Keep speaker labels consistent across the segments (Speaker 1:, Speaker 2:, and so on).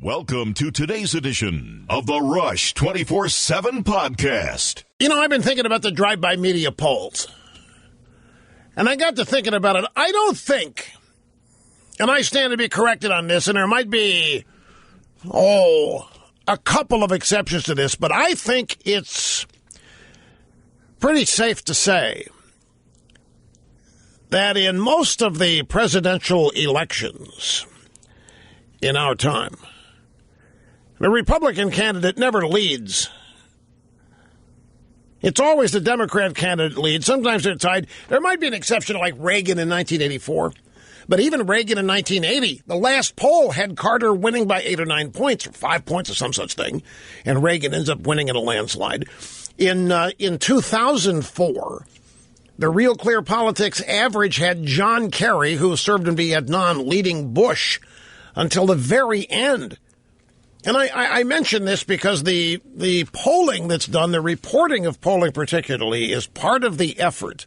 Speaker 1: Welcome to today's edition of the Rush 24/7 podcast.
Speaker 2: You know, I've been thinking about the drive-by media polls. And I got to thinking about it. I don't think, and I stand to be corrected on this, and there might be, a couple of exceptions to this, but I think it's pretty safe to say that in most of the presidential elections in our time, the Republican candidate never leads. It's always the Democrat candidate leads. Sometimes they're tied. There might be an exception like Reagan in 1984. But even Reagan in 1980, the last poll had Carter winning by 8 or 9 points, or 5 points or some such thing. And Reagan ends up winning in a landslide. In 2004, the Real Clear Politics average had John Kerry, who served in Vietnam, leading Bush until the very end. And I mention this because the polling that's done, the reporting of polling particularly, is part of the effort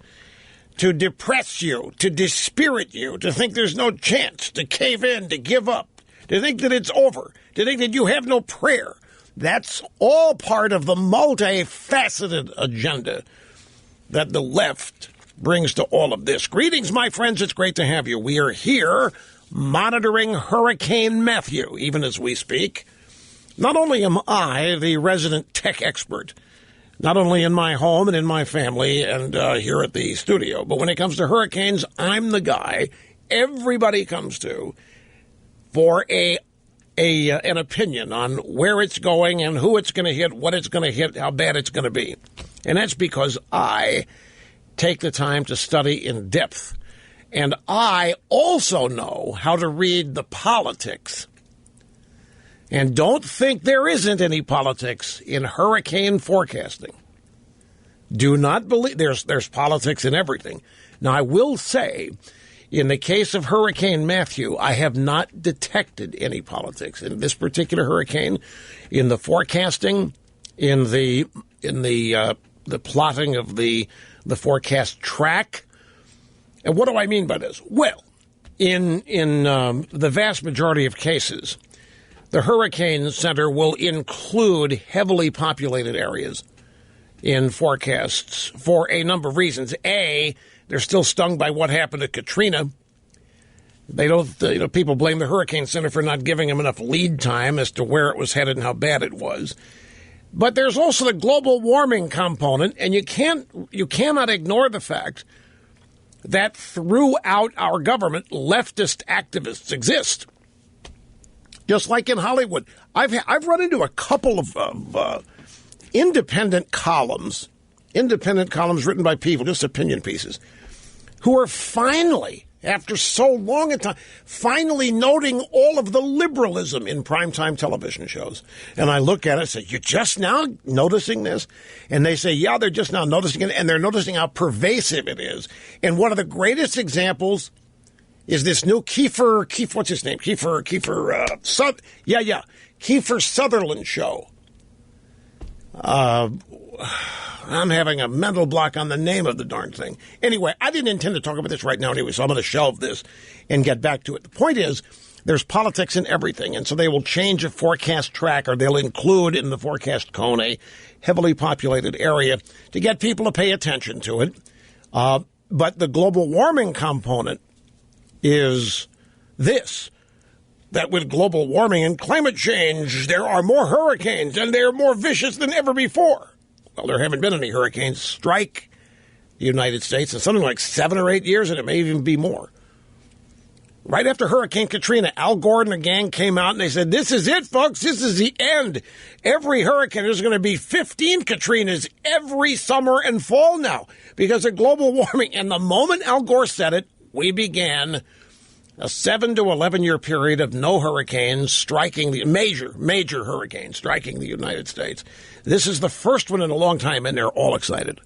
Speaker 2: to depress you, to dispirit you, to think there's no chance, to cave in, to give up, to think that it's over, to think that you have no prayer. That's all part of the multifaceted agenda that the left brings to all of this. Greetings, my friends. It's great to have you. We are here monitoring Hurricane Matthew, even as we speak. Not only am I the resident tech expert, not only in my home and in my family and here at the studio, but when it comes to hurricanes, I'm the guy everybody comes to for an opinion on where it's going and who it's going to hit, what it's going to hit, how bad it's going to be. And that's because I take the time to study in depth. And I also know how to read the politics. And don't think there isn't any politics in hurricane forecasting. Do not believe there's politics in everything. Now, I will say, in the case of Hurricane Matthew, I have not detected any politics in this particular hurricane, in the forecasting, in the plotting of the forecast track. And what do I mean by this? Well, in the vast majority of cases, the Hurricane Center will include heavily populated areas in forecasts for a number of reasons. A, they're still stung by what happened to Katrina. They don't, people blame the Hurricane Center for not giving them enough lead time as to where it was headed and how bad it was. But there's also the global warming component, and you cannot ignore the fact that throughout our government, leftist activists exist. Just like in Hollywood, I've run into a couple of independent columns written by people, just opinion pieces, who are finally, after so long a time, finally noting all of the liberalism in primetime television shows. And I look at it and say, you're just now noticing this? And they say, yeah, they're just now noticing it, and they're noticing how pervasive it is. And one of the greatest examples is this new Kiefer Sutherland show. I'm having a mental block on the name of the darn thing. Anyway, I didn't intend to talk about this right now anyway, so I'm going to shelve this and get back to it. The point is, there's politics in everything, and so they will change a forecast track, or they'll include in the forecast cone a heavily populated area to get people to pay attention to it. But the global warming component is this, that with global warming and climate change, there are more hurricanes, and they're more vicious than ever before. Well, there haven't been any hurricanes strike the United States in something like 7 or 8 years, and it may even be more. Right after Hurricane Katrina, Al Gore and the gang came out and they said, this is it, folks. This is the end. Every hurricane, there's going to be 15 Katrinas every summer and fall now because of global warming. And the moment Al Gore said it, we began a 7 to 11 year period of no hurricanes striking the major hurricanes striking the United States. This is the first one in a long time, and they're all excited.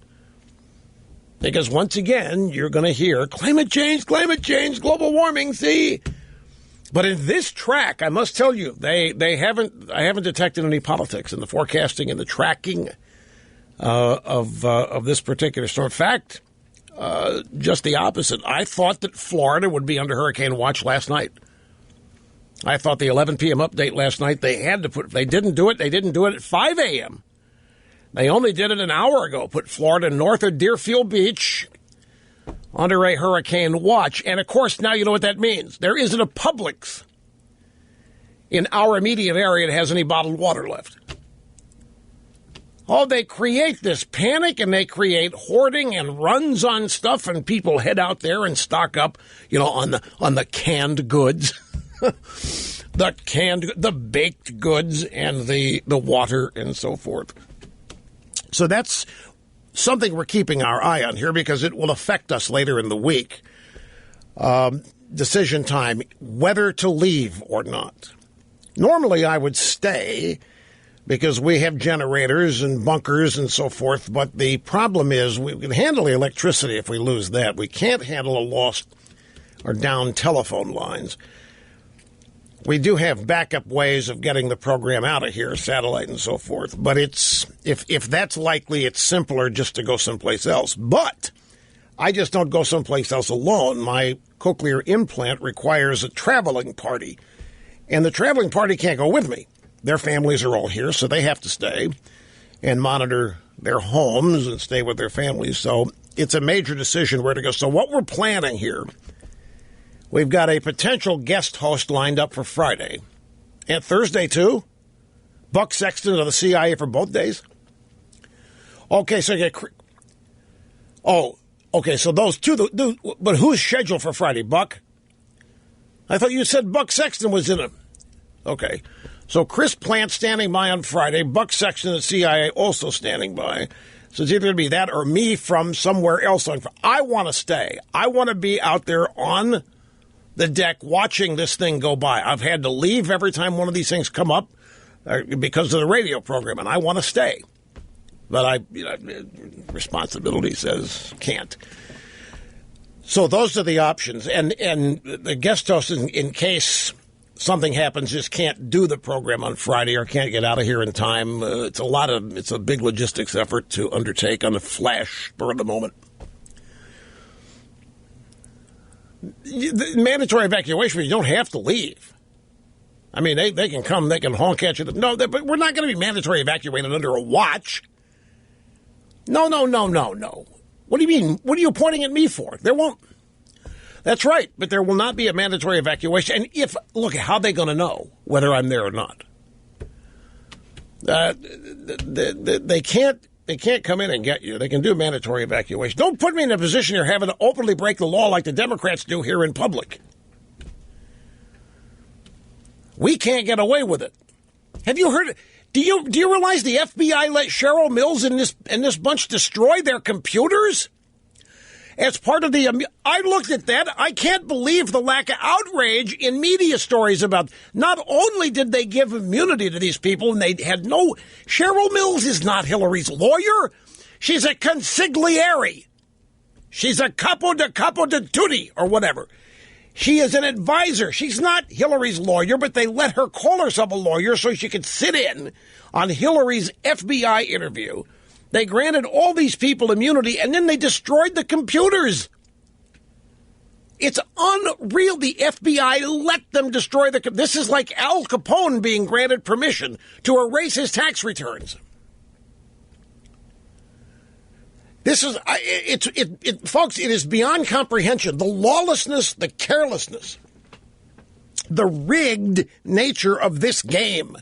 Speaker 2: Because once again, you're going to hear climate change, global warming, see? But in this track, I must tell you, I haven't detected any politics in the forecasting and the tracking of this particular storm. In fact, just the opposite. I thought that Florida would be under hurricane watch last night. I thought the 11 p.m. update last night, they had to put, if they didn't do it at 5 a.m. They only did it an hour ago, put Florida north of Deerfield Beach under a hurricane watch. And, of course, now you know what that means. There isn't a Publix in our immediate area that has any bottled water left. Oh, they create this panic and they create hoarding and runs on stuff, and people head out there and stock up, on the canned goods, the baked goods and the water and so forth. So that's something we're keeping our eye on here because it will affect us later in the week. Decision time, whether to leave or not. Normally I would stay because we have generators and bunkers and so forth, but the problem is we can handle the electricity if we lose that. We can't handle a lost or down telephone lines. We do have backup ways of getting the program out of here, satellite and so forth, but it's if that's likely, it's simpler just to go someplace else. But I just don't go someplace else alone. My cochlear implant requires a traveling party, and the traveling party can't go with me. Their families are all here, so they have to stay and monitor their homes and stay with their families. So it's a major decision where to go. So what we're planning here, we've got a potential guest host lined up for Friday. And Thursday, too? Buck Sexton of the CIA for both days? Okay, so you get... okay, so those two... But who's scheduled for Friday, Buck? I thought you said Buck Sexton was in it. Okay. So Chris Plant standing by on Friday, Buck Sexton of the CIA also standing by. So it's either going to be that or me from somewhere else. I want to stay. I want to be out there on the deck watching this thing go by. I've had to leave every time one of these things come up because of the radio program, and I want to stay. But responsibility says can't. So those are the options. And the guest host, in case something happens, just can't do the program on Friday or can't get out of here in time. It's a big logistics effort to undertake on the flash spur of the moment. The mandatory evacuation, you don't have to leave. I mean, they can come, they can honk at you. No, but we're not going to be mandatory evacuated under a watch. No. What do you mean? What are you pointing at me for? There won't. That's right, but there will not be a mandatory evacuation. And look, how are they going to know whether I'm there or not? They can't come in and get you. They can do a mandatory evacuation. Don't put me in a position you're having to openly break the law like the Democrats do here in public. We can't get away with it. Have you heard? Do you realize the FBI let Cheryl Mills and this bunch destroy their computers? As part of I looked at that. I can't believe the lack of outrage in media stories about, not only did they give immunity to these people and they had Cheryl Mills is not Hillary's lawyer. She's a consigliere. She's a capo de tutti or whatever. She is an advisor. She's not Hillary's lawyer, but they let her call herself a lawyer so she could sit in on Hillary's FBI interview. They granted all these people immunity, and then they destroyed the computers. It's unreal. The FBI let them destroy This is like Al Capone being granted permission to erase his tax returns. This is, folks, it is beyond comprehension. The lawlessness, the carelessness, the rigged nature of this game.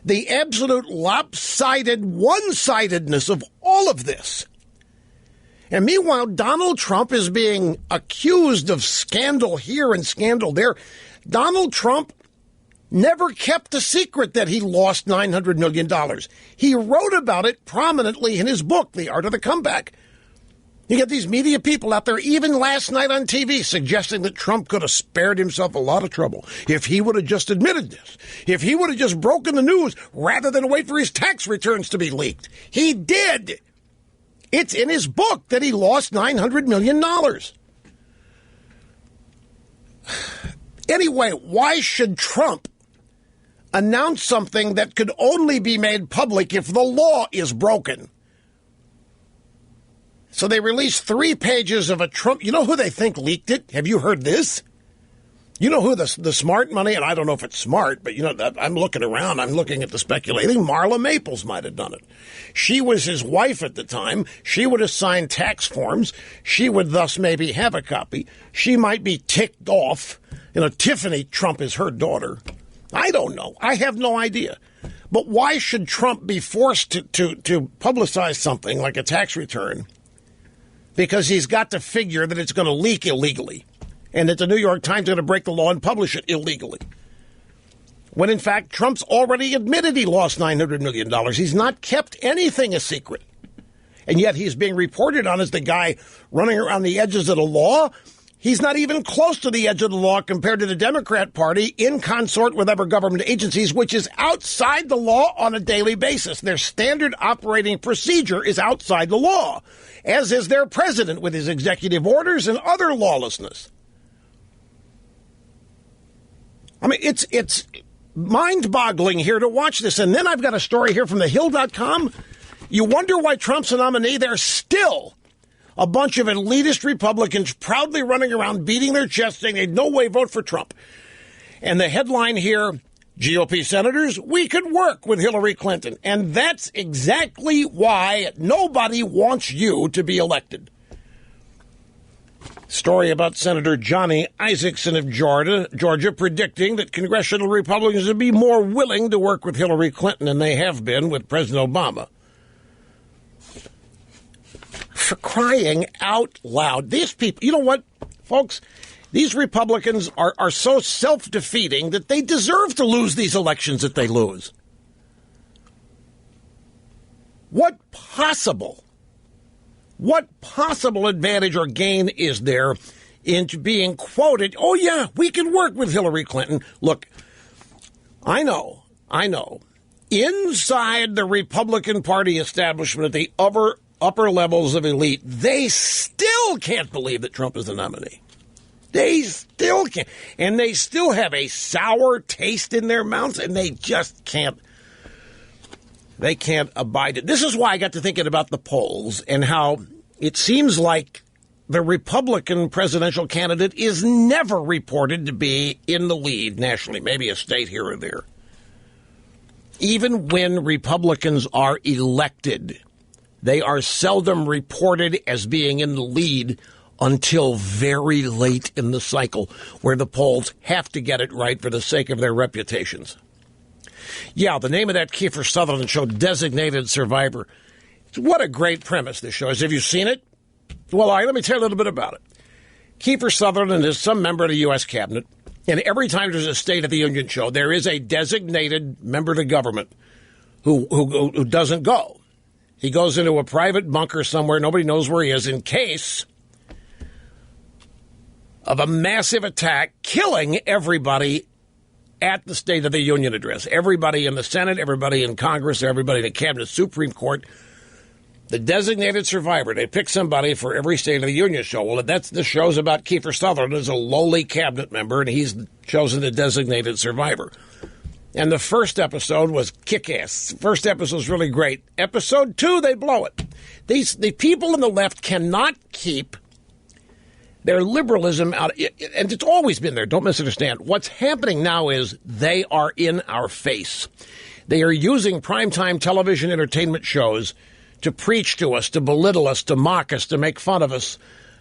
Speaker 2: The absolute lopsided one-sidedness of all of this. And meanwhile, Donald Trump is being accused of scandal here and scandal there. Donald Trump never kept a secret that he lost $900 million. He wrote about it prominently in his book, The Art of the Comeback. You get these media people out there, even last night on TV, suggesting that Trump could have spared himself a lot of trouble if he would have just admitted this, if he would have just broken the news rather than wait for his tax returns to be leaked. He did. It's in his book that he lost $900 million. Anyway, why should Trump announce something that could only be made public if the law is broken? So they released 3 pages of a Trump. You know who they think leaked it? Have you heard this? You know who the smart money, and I don't know if it's smart, but I'm looking around, I'm looking at the speculating. Marla Maples might have done it. She was his wife at the time. She would have signed tax forms. She would thus maybe have a copy. She might be ticked off. Tiffany Trump is her daughter. I don't know. I have no idea. But why should Trump be forced to publicize something like a tax return? Because he's got to figure that it's going to leak illegally, and that the New York Times is going to break the law and publish it illegally. When, in fact, Trump's already admitted he lost $900 million. He's not kept anything a secret. And yet he's being reported on as the guy running around the edges of the law. He's not even close to the edge of the law compared to the Democrat Party in consort with other government agencies, which is outside the law on a daily basis. Their standard operating procedure is outside the law, as is their president with his executive orders and other lawlessness. I mean, it's mind-boggling here to watch this. And then I've got a story here from thehill.com. You wonder why Trump's a nominee. There's still a bunch of elitist Republicans proudly running around beating their chest saying they'd no way vote for Trump. And the headline here, GOP senators, we could work with Hillary Clinton. And that's exactly why nobody wants you to be elected. Story about Senator Johnny Isakson of Georgia predicting that congressional Republicans would be more willing to work with Hillary Clinton than they have been with President Obama. For crying out loud. These people, you know what, folks? These Republicans are so self-defeating that they deserve to lose these elections that they lose. What possible advantage or gain is there in being quoted, oh, yeah, we can work with Hillary Clinton? Look, I know. Inside the Republican Party establishment at the upper levels of elite, they still can't believe that Trump is the nominee. They still can't. And they still have a sour taste in their mouths, and they just can't. They can't abide it. This is why I got to thinking about the polls and how it seems like the Republican presidential candidate is never reported to be in the lead nationally, maybe a state here or there. Even when Republicans are elected, they are seldom reported as being in the lead until very late in the cycle, where the polls have to get it right for the sake of their reputations. Yeah, the name of that Kiefer Sutherland show, Designated Survivor. What a great premise this show is. Have you seen it? Well, let me tell you a little bit about it. Kiefer Sutherland is some member of the U.S. cabinet, and every time there's a State of the Union show, there is a designated member of the government who doesn't go. He goes into a private bunker somewhere, nobody knows where he is, in case of a massive attack killing everybody at the State of the Union address. Everybody in the Senate, everybody in Congress, everybody in the Cabinet, Supreme Court. The designated survivor. They pick somebody for every State of the Union show. Well, the show's about Kiefer Sutherland as a lowly cabinet member, and he's chosen the designated survivor. And the first episode was kick-ass. First episode was really great. Episode 2, they blow it. The people on the left cannot keep their liberalism out, and it's always been there. Don't misunderstand. What's happening now is they are in our face. They are using primetime television entertainment shows to preach to us, to belittle us, to mock us, to make fun of us,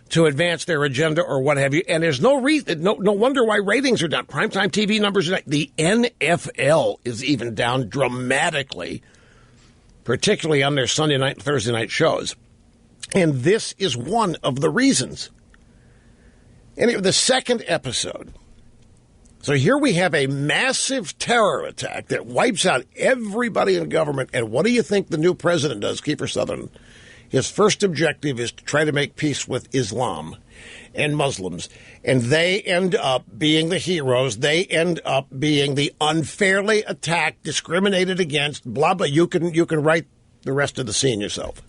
Speaker 2: to advance their agenda or what have you. And there's no reason, no wonder why ratings are down. Primetime TV numbers are down. The NFL is even down dramatically, particularly on their Sunday night and Thursday night shows. And this is one of the reasons. Anyway, the second episode. So here we have a massive terror attack that wipes out everybody in government. And what do you think the new president does, Kiefer Sutherland? His first objective is to try to make peace with Islam and Muslims. And they end up being the heroes. They end up being the unfairly attacked, discriminated against, blah, blah. You can write the rest of the scene yourself.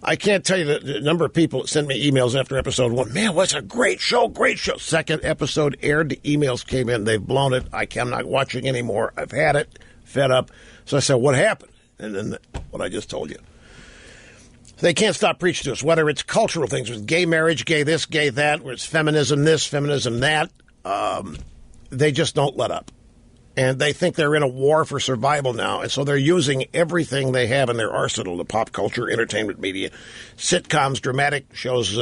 Speaker 2: I can't tell you the number of people that sent me emails after episode 1. Man, what's a great show, great show. Second episode aired, the emails came in. They've blown it. I'm not watching anymore. I've had it, fed up. So I said, what happened? And then what I just told you. They can't stop preaching to us, whether it's cultural things, with gay marriage, gay this, gay that, where it's feminism this, feminism that. They just don't let up. And they think they're in a war for survival now, and so they're using everything they have in their arsenal, the pop culture, entertainment media, sitcoms, dramatic shows,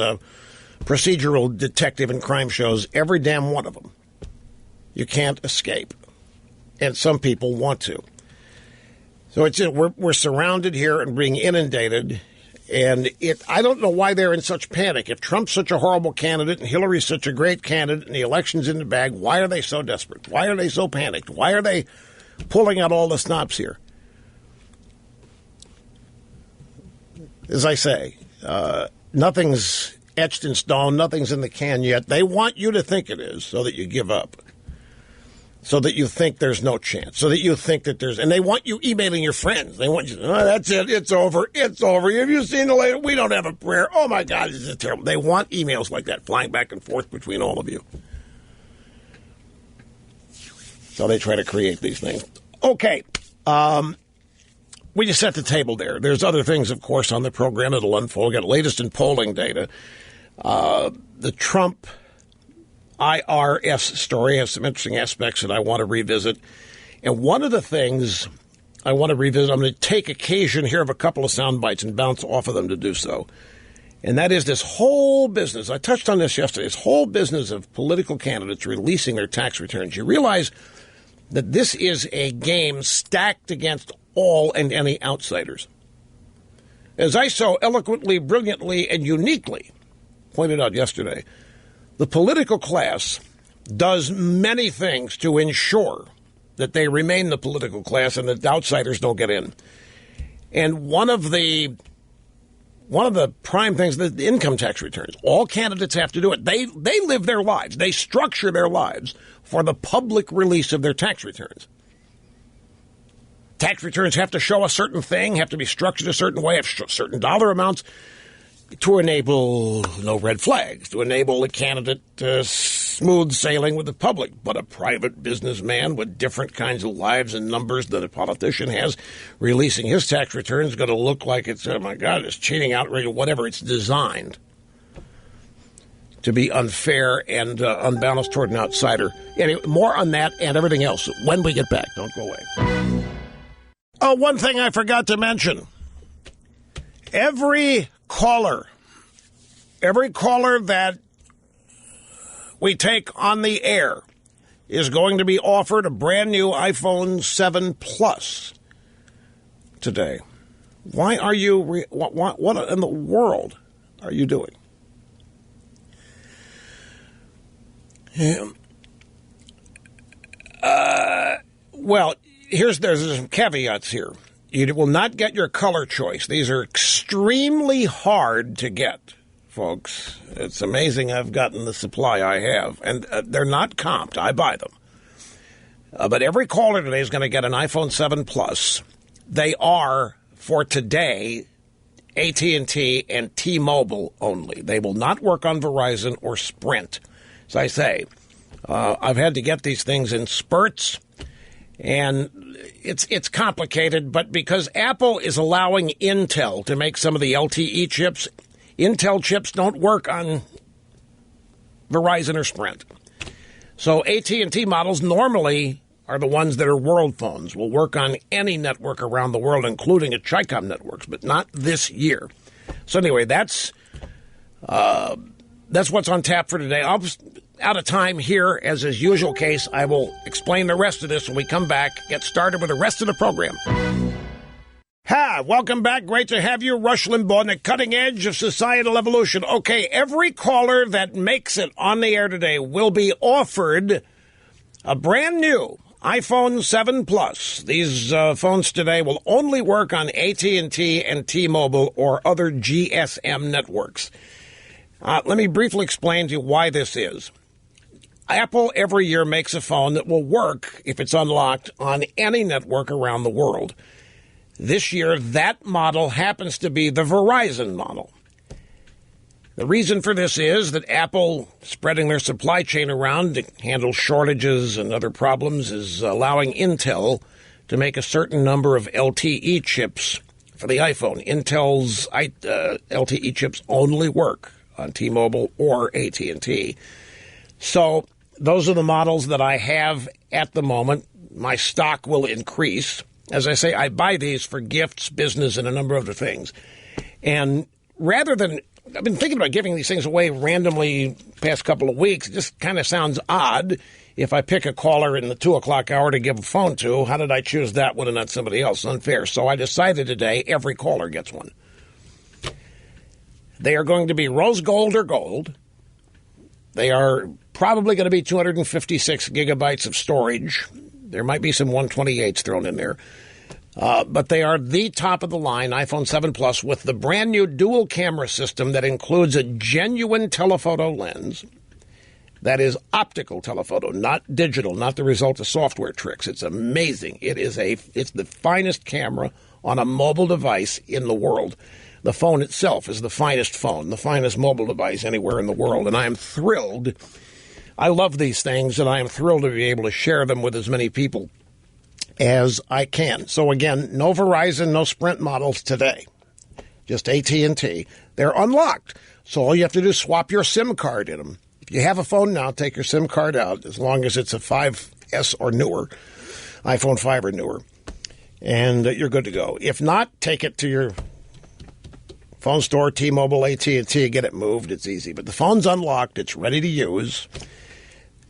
Speaker 2: procedural detective and crime shows, every damn one of them. You can't escape. And some people want to. So we're surrounded here and being inundated. And I don't know why they're in such panic. If Trump's such a horrible candidate and Hillary's such a great candidate and the election's in the bag, why are they so desperate? Why are they so panicked? Why are they pulling out all the stops here? As I say, nothing's etched in stone. Nothing's in the can yet. They want you to think it is so that you give up. So that you think there's no chance. So that you think that there's... And they want you emailing your friends. They want you to... Oh, that's it. It's over. It's over. Have you seen the latest? We don't have a prayer. Oh, my God. This is terrible. They want emails like that flying back and forth between all of you. So they try to create these things. Okay. We just set the table there. There's other things, of course, on the program that'll unfold. We've got latest in polling data. The Trump... IRS story has some interesting aspects that I want to revisit. And one of the things I want to revisit, I'm going to take occasion here of a couple of sound bites and bounce off of them to do so. And that is this whole business. I touched on this yesterday. This whole business of political candidates releasing their tax returns. You realize that this is a game stacked against all and any outsiders. As I so eloquently, brilliantly, and uniquely pointed out yesterday, the political class does many things to ensure that they remain the political class and that outsiders don't get in. And one of the prime things, the income tax returns. All candidates have to do it. They live their lives. They structure their lives for the public release of their tax returns. Tax returns have to show a certain thing, have to be structured a certain way, have certain dollar amounts, to enable no red flags, to enable a candidate smooth sailing with the public. But a private businessman with different kinds of lives and numbers than a politician has, releasing his tax return is going to look like it's, oh my God, it's cheating, outrage, or whatever. It's designed to be unfair and unbalanced toward an outsider. Anyway, more on that and everything else when we get back. Don't go away. Oh, one thing I forgot to mention. Every caller that we take on the air is going to be offered a brand new iPhone 7 Plus today. Why are you, what in the world are you doing? Well, there's some caveats here. You will not get your color choice. These are extremely hard to get, folks. It's amazing I've gotten the supply I have. And they're not comped. I buy them. But every caller today is going to get an iPhone 7 Plus. They are, for today, AT&T and T-Mobile only. They will not work on Verizon or Sprint. As I say, I've had to get these things in spurts. And it's complicated, but because Apple is allowing Intel to make some of the LTE chips, Intel chips don't work on Verizon or Sprint. So AT&T models normally are the ones that are world phones, will work on any network around the world, including at Chicom networks, but not this year. So anyway, that's what's on tap for today. I'm out of time here, as is usual case. I will explain the rest of this when we come back. Get started with the rest of the program. Welcome back. Great to have you. Rush Limbaugh on the cutting edge of societal evolution. Okay, every caller that makes it on the air today will be offered a brand new iPhone 7 Plus. These phones today will only work on AT&T and T-Mobile or other GSM networks. Let me briefly explain to you why this is. Apple every year makes a phone that will work, if it's unlocked, on any network around the world. This year, that model happens to be the Verizon model. The reason for this is that Apple, spreading their supply chain around to handle shortages and other problems, is allowing Intel to make a certain number of LTE chips for the iPhone. Intel's LTE chips only work on T-Mobile or AT&T. So those are the models that I have at the moment. My stock will increase. As I say, I buy these for gifts, business, and a number of other things. And rather than, I've been thinking about giving these things away randomly past couple of weeks. It just kind of sounds odd if I pick a caller in the 2 o'clock hour to give a phone to. How did I choose that one and not somebody else? Unfair. So I decided today every caller gets one. They are going to be rose gold or gold. They are probably going to be 256 gigabytes of storage. There might be some 128s thrown in there. But they are the top of the line iPhone 7 Plus with the brand new dual camera system that includes a genuine telephoto lens that is optical telephoto, not digital, not the result of software tricks. It's amazing. It's the finest camera on a mobile device in the world. The phone itself is the finest phone, the finest mobile device anywhere in the world. And I am thrilled. I love these things, and I am thrilled to be able to share them with as many people as I can. So again, no Verizon, no Sprint models today. Just AT&T. They're unlocked. So all you have to do is swap your SIM card in them. If you have a phone now, take your SIM card out, as long as it's a 5S or newer, iPhone 5 or newer, and you're good to go. If not, take it to your phone store, T-Mobile, AT&T, get it moved. It's easy. But the phone's unlocked. It's ready to use.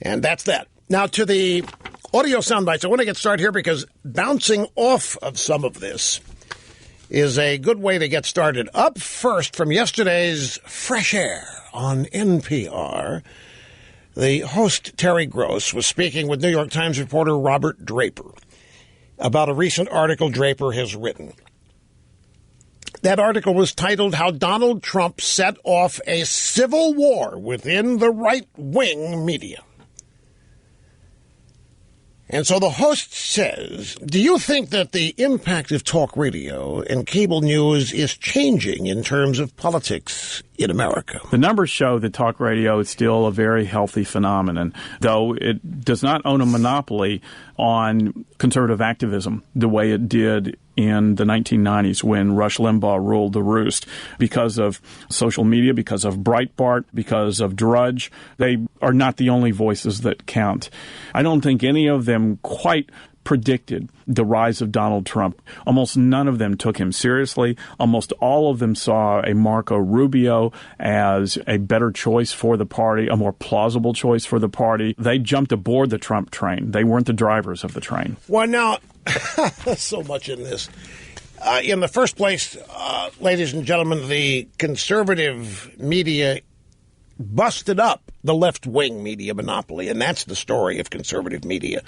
Speaker 2: And that's that. Now to the audio sound bites. I want to get started here because bouncing off of some of this is a good way to get started. Up first from yesterday's Fresh Air on NPR, the host Terry Gross was speaking with New York Times reporter Robert Draper about a recent article Draper has written. That article was titled How Donald Trump Set Off a Civil War Within the Right-Wing Media. And so the host says, do you think that the impact of talk radio and cable news is changing in terms of politics in America?
Speaker 3: The numbers show that talk radio is still a very healthy phenomenon, though it does not own a monopoly on conservative activism the way it did in the 1990s when Rush Limbaugh ruled the roost. Because of social media, because of Breitbart, because of Drudge, they are not the only voices that count. I don't think any of them quite predicted the rise of Donald Trump. Almost none of them took him seriously. Almost all of them saw a Marco Rubio as a better choice for the party, a more plausible choice for the party. They jumped aboard the Trump train. They weren't the drivers of the train.
Speaker 2: Well, now, so much in this. In the first place, ladies and gentlemen, the conservative media busted up the left-wing media monopoly, and that's the story of conservative media.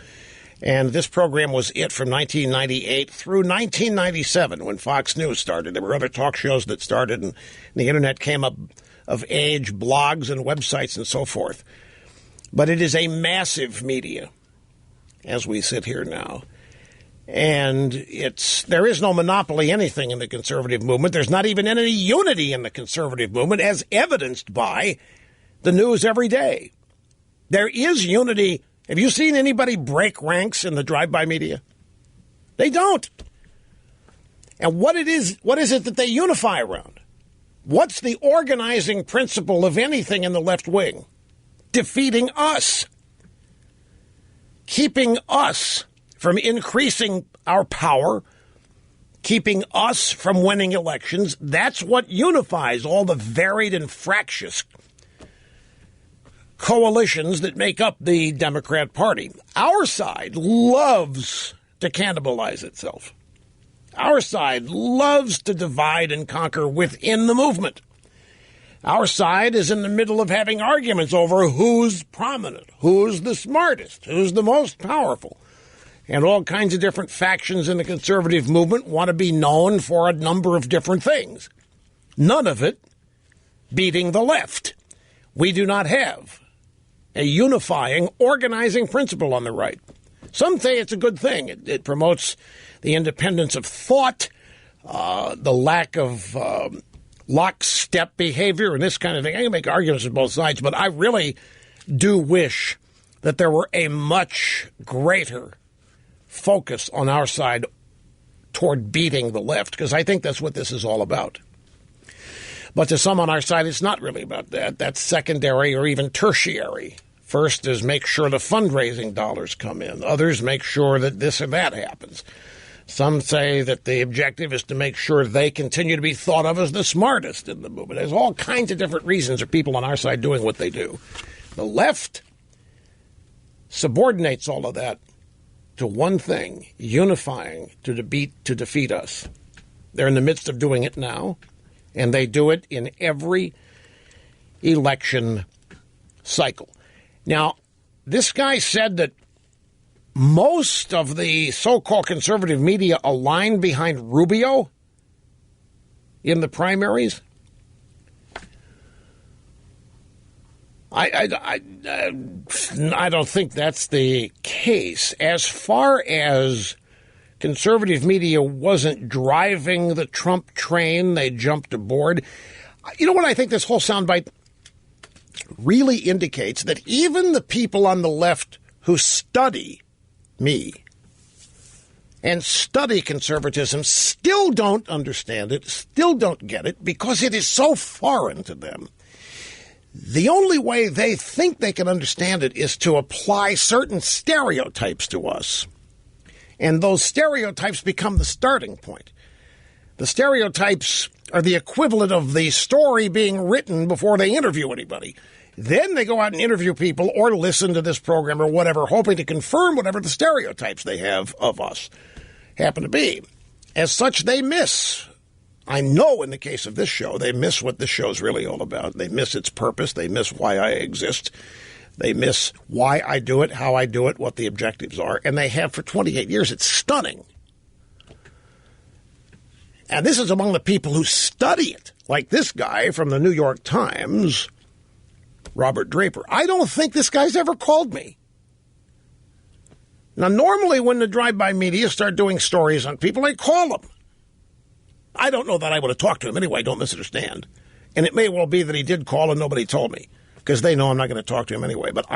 Speaker 2: And this program was it from 1998 through 1997 when Fox News started. There were other talk shows that started, and the Internet came up of age, blogs and websites and so forth. But it is a massive media as we sit here now. And there is no monopoly anything in the conservative movement. There's not even any unity in the conservative movement, as evidenced by the news every day. There is unity. Have you seen anybody break ranks in the drive-by media? They don't. And what is it that they unify around? What's the organizing principle of anything in the left wing? Defeating us. Keeping us from increasing our power, keeping us from winning elections. That's what unifies all the varied and fractious coalitions that make up the Democrat Party. Our side loves to cannibalize itself. Our side loves to divide and conquer within the movement. Our side is in the middle of having arguments over who's prominent, who's the smartest, who's the most powerful. And all kinds of different factions in the conservative movement want to be known for a number of different things. None of it beating the left. We do not have a unifying, organizing principle on the right. Some say it's a good thing. It promotes the independence of thought, the lack of lockstep behavior and this kind of thing. I can make arguments on both sides, but I really do wish that there were a much greater focus on our side toward beating the left, because I think that's what this is all about. But to some on our side, it's not really about that. That's secondary or even tertiary. First is make sure the fundraising dollars come in. Others make sure that this or that happens. Some say that the objective is to make sure they continue to be thought of as the smartest in the movement. There's all kinds of different reasons for people on our side doing what they do. The left subordinates all of that to one thing, unifying to defeat us. They're in the midst of doing it now, and they do it in every election cycle. Now, this guy said that most of the so-called conservative media aligned behind Rubio in the primaries. I don't think that's the case. As far as conservative media wasn't driving the Trump train, they jumped aboard. You know what I think this whole soundbite really indicates? That even the people on the left who study me and study conservatism still don't understand it, still don't get it, because it is so foreign to them. The only way they think they can understand it is to apply certain stereotypes to us. And those stereotypes become the starting point. The stereotypes are the equivalent of the story being written before they interview anybody. Then they go out and interview people or listen to this program or whatever, hoping to confirm whatever the stereotypes they have of us happen to be. As such, they miss. I know in the case of this show, they miss what this show's really all about. They miss its purpose. They miss why I exist. They miss why I do it, how I do it, what the objectives are. And they have for 28 years. It's stunning. And this is among the people who study it, like this guy from the New York Times, Robert Draper. I don't think this guy's ever called me. Now, normally when the drive-by media start doing stories on people, they call them. I don't know that I would have talked to him anyway, don't misunderstand. And it may well be that he did call and nobody told me, because they know I'm not going to talk to him anyway. But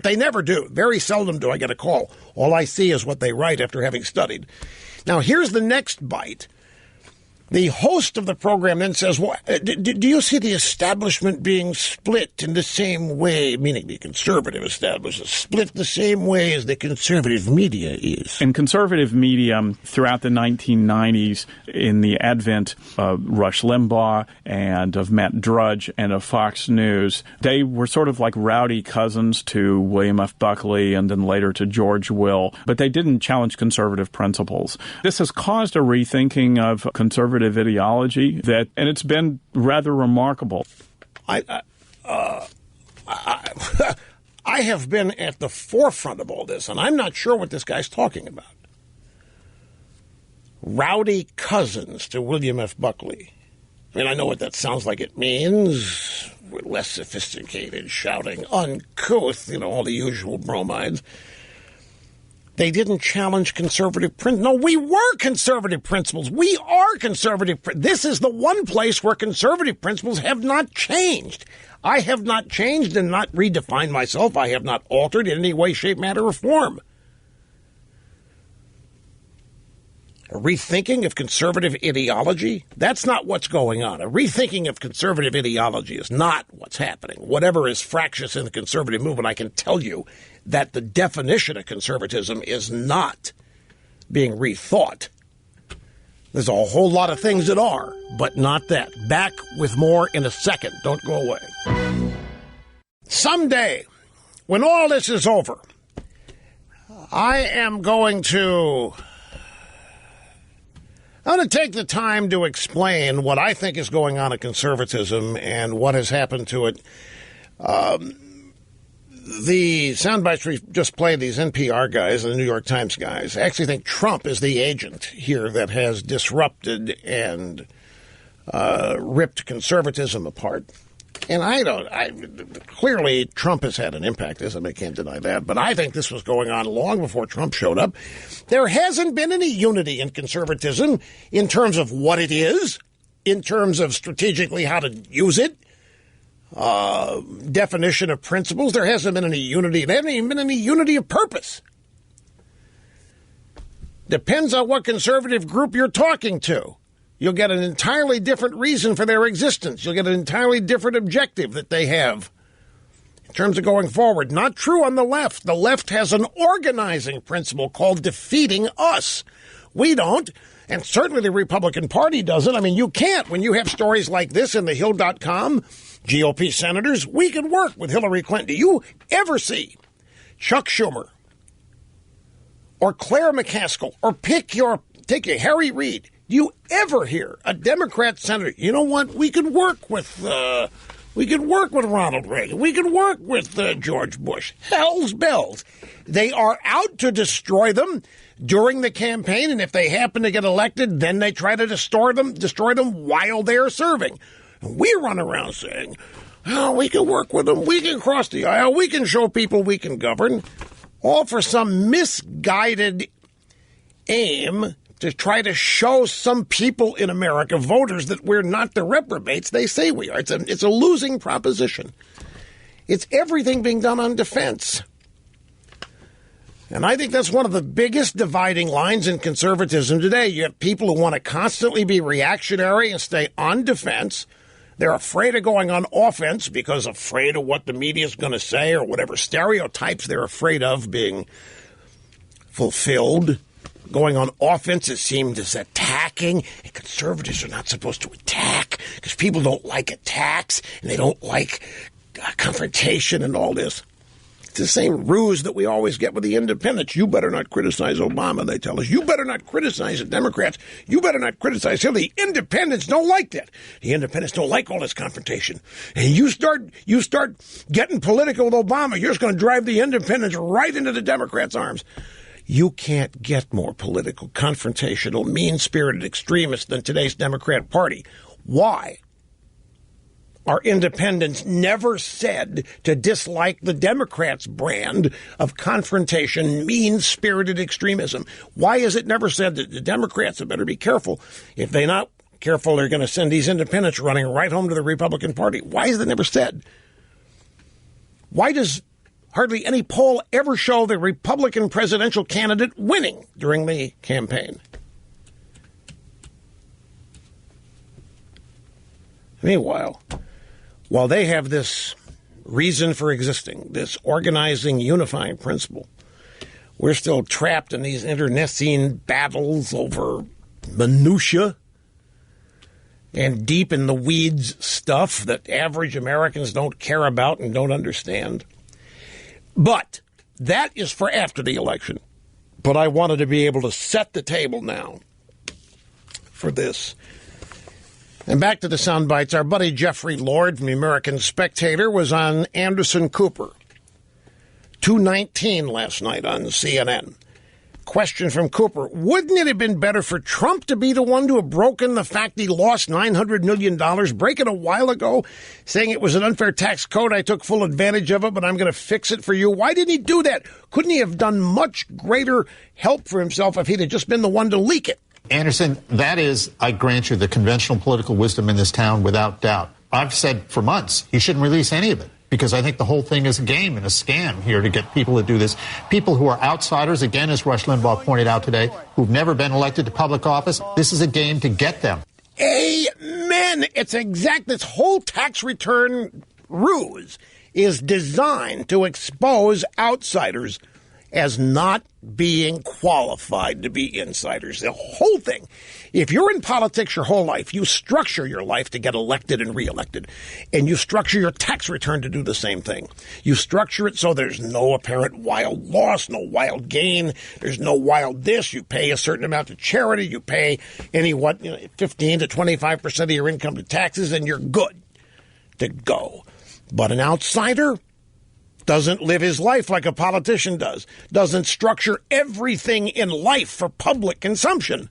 Speaker 2: they never do. Very seldom do I get a call. All I see is what they write after having studied. Now, here's the next bite. The host of the program then says, well, do you see the establishment being split in the same way, meaning the conservative establishment, split the same way as the conservative media is?
Speaker 3: In conservative media, throughout the 1990s, in the advent of Rush Limbaugh and of Matt Drudge and of Fox News, they were sort of like rowdy cousins to William F. Buckley and then later to George Will, but they didn't challenge conservative principles. This has caused a rethinking of conservative ideology and it's been rather remarkable.
Speaker 2: I have been at the forefront of all this, and I'm not sure what this guy's talking about. Rowdy cousins to William F. Buckley. I mean, I know what that sounds like it means. We're less sophisticated, shouting, uncouth, all the usual bromides. They didn't challenge conservative principles. No, we were conservative principles. We are conservative. This is the one place where conservative principles have not changed. I have not changed and not redefined myself. I have not altered in any way, shape, matter, or form. A rethinking of conservative ideology? That's not what's going on. A rethinking of conservative ideology is not what's happening. Whatever is fractious in the conservative movement, I can tell you that the definition of conservatism is not being rethought. There's a whole lot of things that are, but not that. Back with more in a second. Don't go away. Someday, when all this is over, I am going to take the time to explain what I think is going on in conservatism and what has happened to it. The sound bites we just played, these NPR guys and the New York Times guys, actually think Trump is the agent here that has disrupted and ripped conservatism apart. And clearly Trump has had an impact, I can't deny that, but I think this was going on long before Trump showed up. There hasn't been any unity in conservatism in terms of what it is, in terms of strategically how to use it, definition of principles. There hasn't been any unity. There hasn't even been any unity of purpose. Depends on what conservative group you're talking to. You'll get an entirely different reason for their existence. You'll get an entirely different objective that they have in terms of going forward. Not true on the left. The left has an organizing principle called defeating us. We don't, and certainly the Republican Party doesn't. I mean, you can't. When you have stories like this in thehill.com, GOP senators, we can work with Hillary Clinton. Do you ever see Chuck Schumer or Claire McCaskill or take your Harry Reid? Do you ever hear a Democrat senator, you know what, we could work with Ronald Reagan. We could work with George Bush. Hell's bells. They are out to destroy them during the campaign, and if they happen to get elected, then they try to destroy them while they're serving. And we run around saying, oh, we can work with them. We can cross the aisle. We can show people we can govern. All for some misguided aim to try to show some people in America, voters, that we're not the reprobates they say we are. It's a losing proposition. It's everything being done on defense. And I think that's one of the biggest dividing lines in conservatism today. You have people who want to constantly be reactionary and stay on defense. They're afraid of going on offense because afraid of what the media is going to say or whatever stereotypes they're afraid of being fulfilled. Going on offense is seen as attacking, and conservatives are not supposed to attack because people don't like attacks and they don't like confrontation and all this. It's the same ruse that we always get with the independents. You better not criticize Obama, they tell us. You better not criticize the Democrats. You better not criticize Hillary. The independents don't like that. The independents don't like all this confrontation. And you start getting political with Obama, you're just going to drive the independents right into the Democrats' arms. You can't get more political, confrontational, mean-spirited extremists than today's Democrat Party. Why are independents never said to dislike the Democrats' brand of confrontation, mean-spirited extremism? Why is it never said that the Democrats had better be careful? If they're not careful, they're going to send these independents running right home to the Republican Party. Why is it never said? Why does hardly any poll ever show the Republican presidential candidate winning during the campaign? Meanwhile, while they have this reason for existing, this organizing, unifying principle, we're still trapped in these internecine battles over minutia and deep in the weeds stuff that average Americans don't care about and don't understand. But that is for after the election. But I wanted to be able to set the table now for this. And back to the sound bites. Our buddy Jeffrey Lord from the American Spectator was on Anderson Cooper. 2:19 last night on CNN. Question from Cooper. Wouldn't it have been better for Trump to be the one to have broken the fact he lost $900 million, break it a while ago, saying it was an unfair tax code, I took full advantage of it, but I'm going to fix it for you? Why didn't he do that? Couldn't he have done much greater help for himself if he'd have just been the one to leak it?
Speaker 4: Anderson, that is, I grant you, the conventional political wisdom in this town without doubt. I've said for months he shouldn't release any of it, because I think the whole thing is a game and a scam here to get people to do this. People who are outsiders, again, as Rush Limbaugh pointed out today, who've never been elected to public office, this is a game to get them.
Speaker 2: Amen. It's this whole tax return ruse is designed to expose outsiders as not being qualified to be insiders. The whole thing. If you're in politics your whole life, you structure your life to get elected and reelected. And you structure your tax return to do the same thing. You structure it so there's no apparent wild loss, no wild gain. There's no wild this. You pay a certain amount to charity. You pay 15 to 25% of your income to taxes, and you're good to go. But an outsider doesn't live his life like a politician does, doesn't structure everything in life for public consumption.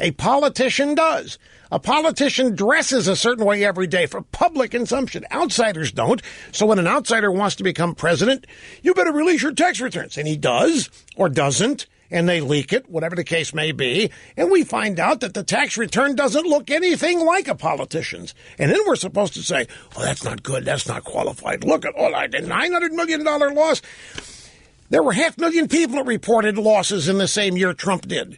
Speaker 2: A politician does. A politician dresses a certain way every day for public consumption. Outsiders don't. So when an outsider wants to become president, you better release your tax returns. And he does or doesn't, and they leak it, whatever the case may be. And we find out that the tax return doesn't look anything like a politician's. And then we're supposed to say, oh, that's not good. That's not qualified. Look at all that $900 million loss. There were 500,000 people that reported losses in the same year Trump did,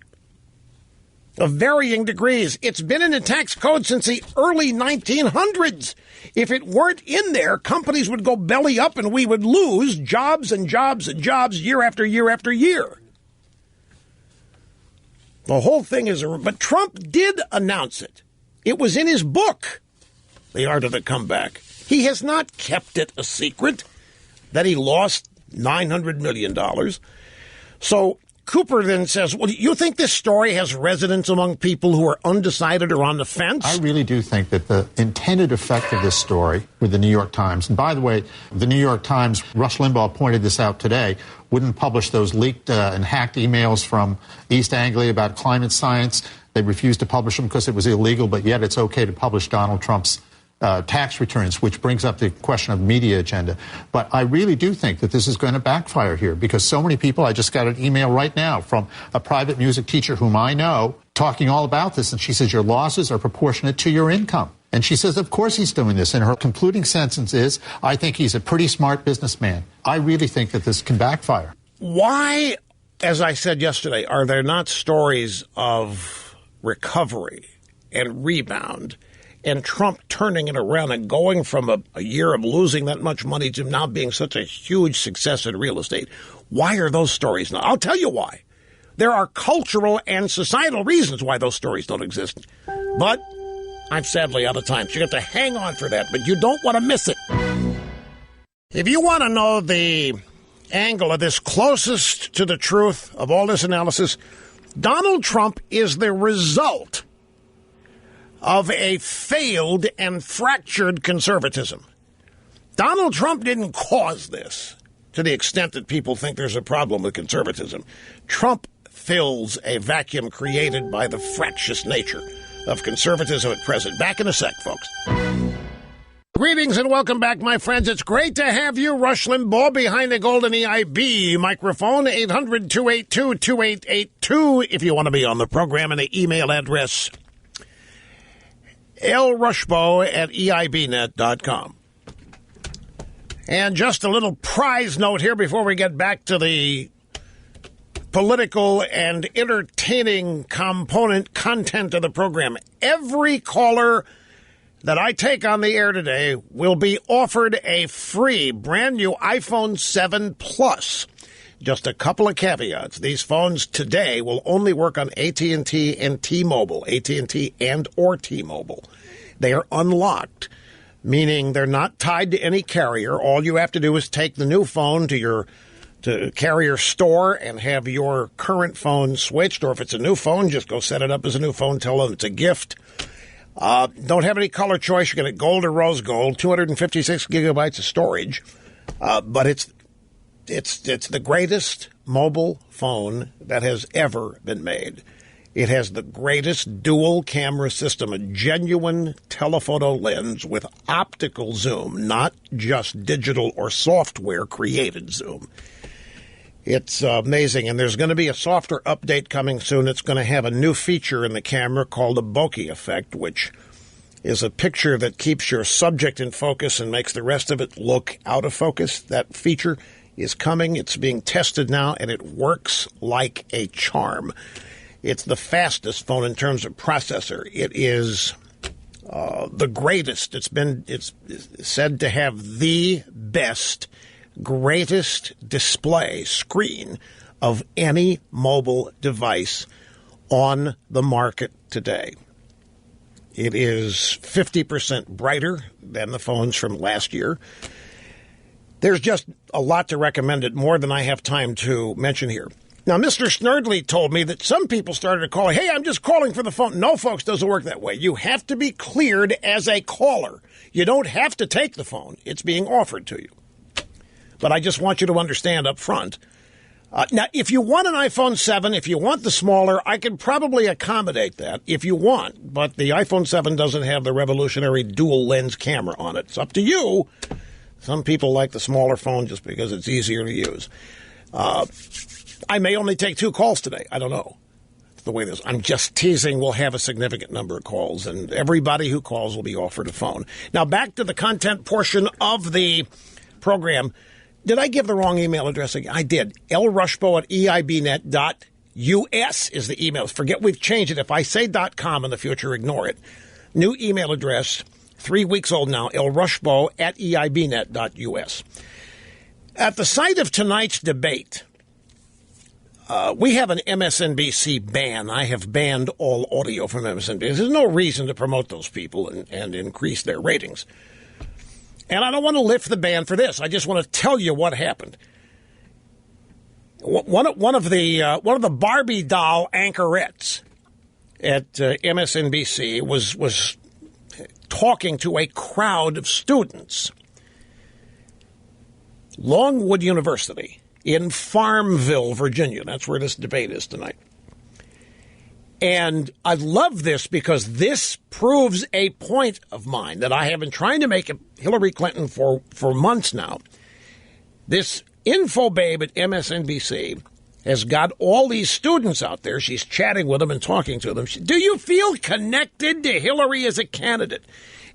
Speaker 2: of varying degrees. It's been in the tax code since the early 1900s. If it weren't in there, companies would go belly up and we would lose jobs and jobs and jobs year after year after year. The whole thing is, but Trump did announce it. It was in his book, The Art of the Comeback. He has not kept it a secret that he lost $900 million. So Cooper then says, well, do you think this story has resonance among people who are undecided or on the fence?
Speaker 4: I really do think that the intended effect of this story with the New York Times, and by the way, the New York Times, Rush Limbaugh pointed this out today, wouldn't publish those leaked and hacked emails from East Anglia about climate science. They refused to publish them because it was illegal, but yet it's okay to publish Donald Trump's tax returns, which brings up the question of media agenda. But I really do think that this is going to backfire here because so many people, I just got an email right now from a private music teacher whom I know talking all about this. And she says, your losses are proportionate to your income. And she says, of course he's doing this. And her concluding sentence is, I think he's a pretty smart businessman. I really think that this can backfire.
Speaker 2: Why, as I said yesterday, are there not stories of recovery and rebound and Trump turning it around and going from a year of losing that much money to now being such a huge success in real estate? Why are those stories not? I'll tell you why. There are cultural and societal reasons why those stories don't exist. But I'm sadly out of time, so you have to hang on for that, but you don't want to miss it. If you want to know the angle of this closest to the truth of all this analysis, Donald Trump is the result of a failed and fractured conservatism. Donald Trump didn't cause this to the extent that people think there's a problem with conservatism. Trump fills a vacuum created by the fractious nature of conservatism at present. Back in a sec, folks. Greetings and welcome back, my friends. It's great to have you. Rush Limbaugh behind the golden EIB microphone, 800-282-2882, if you want to be on the program, and the email address, lrushbo@eibnet.com. And just a little prize note here before we get back to the political and entertaining content of the program. Every caller that I take on the air today will be offered a free brand new iPhone 7 Plus. Just a couple of caveats. These phones today will only work on AT&T and T-Mobile, AT&T and or T-Mobile. They are unlocked, meaning they're not tied to any carrier. All you have to do is take the new phone to carrier store and have your current phone switched. Or if it's a new phone, just go set it up as a new phone. Tell them it's a gift. Don't have any color choice. You get it gold or rose gold, 256 gigabytes of storage. But it's the greatest mobile phone that has ever been made. It has the greatest dual camera system, a genuine telephoto lens with optical zoom, not just digital or software created zoom. It's amazing, and there's going to be a software update coming soon. It's going to have a new feature in the camera called a bokeh effect, which is a picture that keeps your subject in focus and makes the rest of it look out of focus. That feature is coming. It's being tested now, and it works like a charm. It's the fastest phone in terms of processor. It is the greatest. It's said to have the best, greatest display screen of any mobile device on the market today. It is 50% brighter than the phones from last year. There's just a lot to recommend it, more than I have time to mention here. Now, Mr. Snerdley told me that some people started to call, hey, I'm just calling for the phone. No, folks, doesn't work that way. You have to be cleared as a caller. You don't have to take the phone. It's being offered to you. But I just want you to understand up front. Now, if you want an iPhone 7, if you want the smaller, I could probably accommodate that if you want. But the iPhone 7 doesn't have the revolutionary dual lens camera on it. It's up to you. Some people like the smaller phone just because it's easier to use. I may only take 2 calls today. I don't know. It's the way this. I'm just teasing. We'll have a significant number of calls, and everybody who calls will be offered a phone. Now, back to the content portion of the program. Did I give the wrong email address again? I did. lrushbo@eibnet.us is the email. Forget we've changed it. If I say .com in the future, ignore it. New email address, 3 weeks old now, lrushbo@eibnet.us. At the site of tonight's debate, we have an MSNBC ban. I have banned all audio from MSNBC. There's no reason to promote those people and increase their ratings. And I don't want to lift the ban for this. I just want to tell you what happened. One of the Barbie doll anchorettes at MSNBC was talking to a crowd of students. Longwood University in Farmville, Virginia. That's where this debate is tonight. And I love this because this proves a point of mine that I have been trying to make Hillary Clinton for months now. This info babe at MSNBC has got all these students out there. She's chatting with them and talking to them. Do you feel connected to Hillary as a candidate?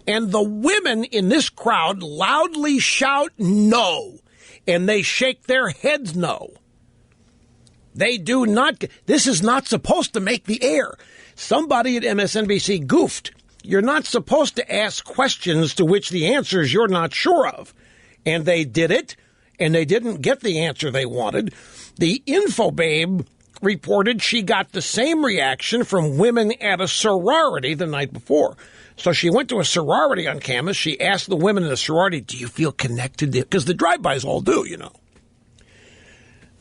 Speaker 2: And the women in this crowd loudly shout no, and they shake their heads no. They do not. This is not supposed to make the air. Somebody at MSNBC goofed. You're not supposed to ask questions to which the answers you're not sure of. And they did it, and they didn't get the answer they wanted. The infobabe reported she got the same reaction from women at a sorority the night before. So she went to a sorority on campus. She asked the women in the sorority, do you feel connected to, because the drive-bys all do, you know.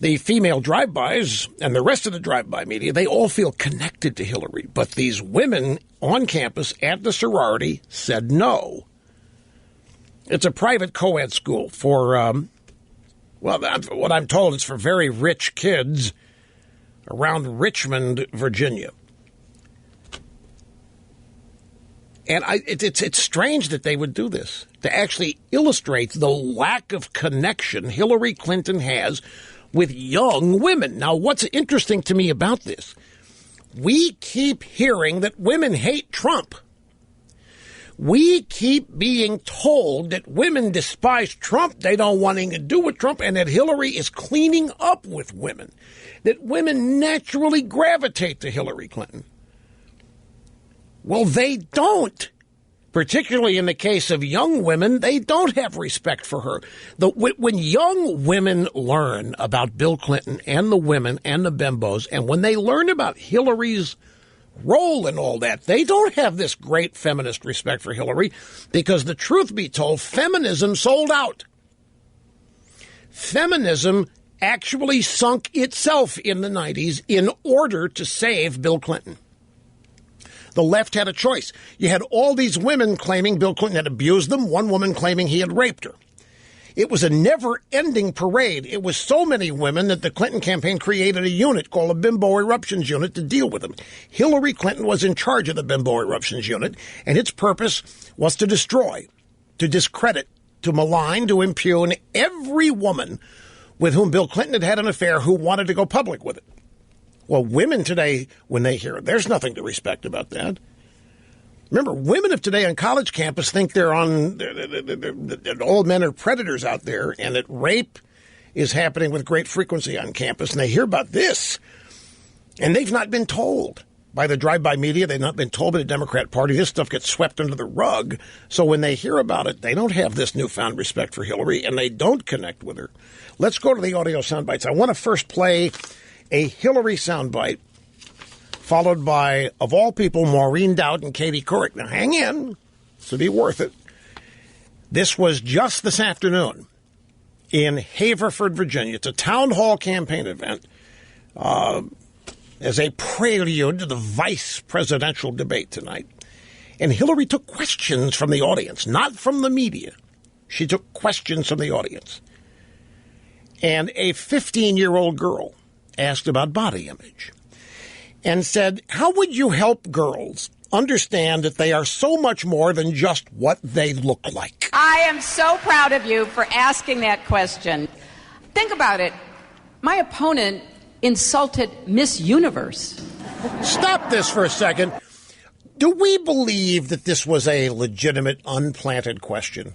Speaker 2: The female drive-bys and the rest of the drive-by media, they all feel connected to Hillary. But these women on campus at the sorority said no. It's a private co-ed school for, what I'm told, it's for very rich kids around Richmond, Virginia. And it's strange that they would do this, to actually illustrate the lack of connection Hillary Clinton has with young women. Now, what's interesting to me about this, we keep hearing that women hate Trump. We keep being told that women despise Trump, they don't want anything to do with Trump, and that Hillary is cleaning up with women, that women naturally gravitate to Hillary Clinton. Well, they don't. Particularly in the case of young women, they don't have respect for her. When young women learn about Bill Clinton and the women and the bimbos, and when they learn about Hillary's role in all that, they don't have this great feminist respect for Hillary because, the truth be told, feminism sold out. Feminism actually sunk itself in the 90s in order to save Bill Clinton. The left had a choice. You had all these women claiming Bill Clinton had abused them, one woman claiming he had raped her. It was a never-ending parade. It was so many women that the Clinton campaign created a unit called a Bimbo Eruptions Unit to deal with them. Hillary Clinton was in charge of the Bimbo Eruptions Unit, and its purpose was to destroy, to discredit, to malign, to impugn every woman with whom Bill Clinton had had an affair who wanted to go public with it. Well, women today, when they hear it, there's nothing to respect about that. Remember, women of today on college campus think that all men are predators out there and that rape is happening with great frequency on campus. And they hear about this, and they've not been told by the drive-by media. They've not been told by the Democrat Party. This stuff gets swept under the rug. So when they hear about it, they don't have this newfound respect for Hillary, and they don't connect with her. Let's go to the audio sound bites. I want to first play a Hillary soundbite, followed by, of all people, Maureen Dowd and Katie Couric. Now, hang in. This will be worth it. This was just this afternoon in Haverford, Virginia. It's a town hall campaign event as a prelude to the vice presidential debate tonight. And Hillary took questions from the audience, not from the media. She took questions from the audience. And a 15-year-old girl asked about body image and said, how would you help girls understand that they are so much more than just what they look like?
Speaker 5: I am so proud of you for asking that question. Think about it. My opponent insulted Miss Universe.
Speaker 2: Stop this for a second. Do we believe that this was a legitimate, unplanted question?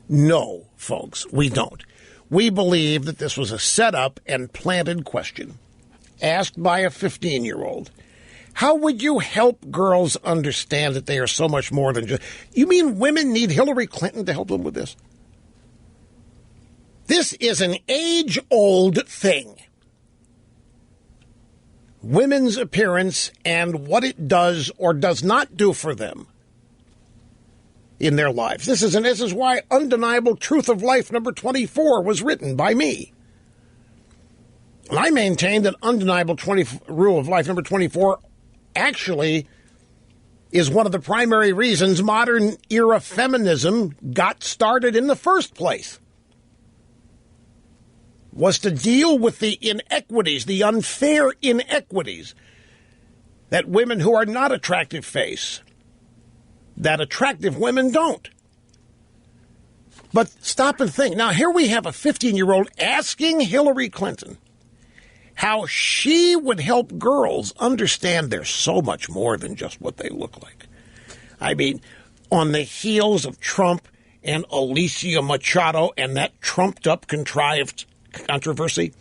Speaker 2: No, folks, we don't. We believe that this was a set-up and planted question asked by a 15-year-old. How would you help girls understand that they are so much more than just... You mean women need Hillary Clinton to help them with this? This is an age-old thing. Women's appearance and what it does or does not do for them in their lives. This is why Undeniable Truth of Life number 24 was written by me. And I maintain that Undeniable Rule of Life number 24 actually is one of the primary reasons modern era feminism got started in the first place. Was to deal with the inequities, the unfair inequities that women who are not attractive face, that attractive women don't. But stop and think. Now, here we have a 15-year-old asking Hillary Clinton how she would help girls understand they're so much more than just what they look like. I mean, on the heels of Trump and Alicia Machado and that trumped-up contrived controversy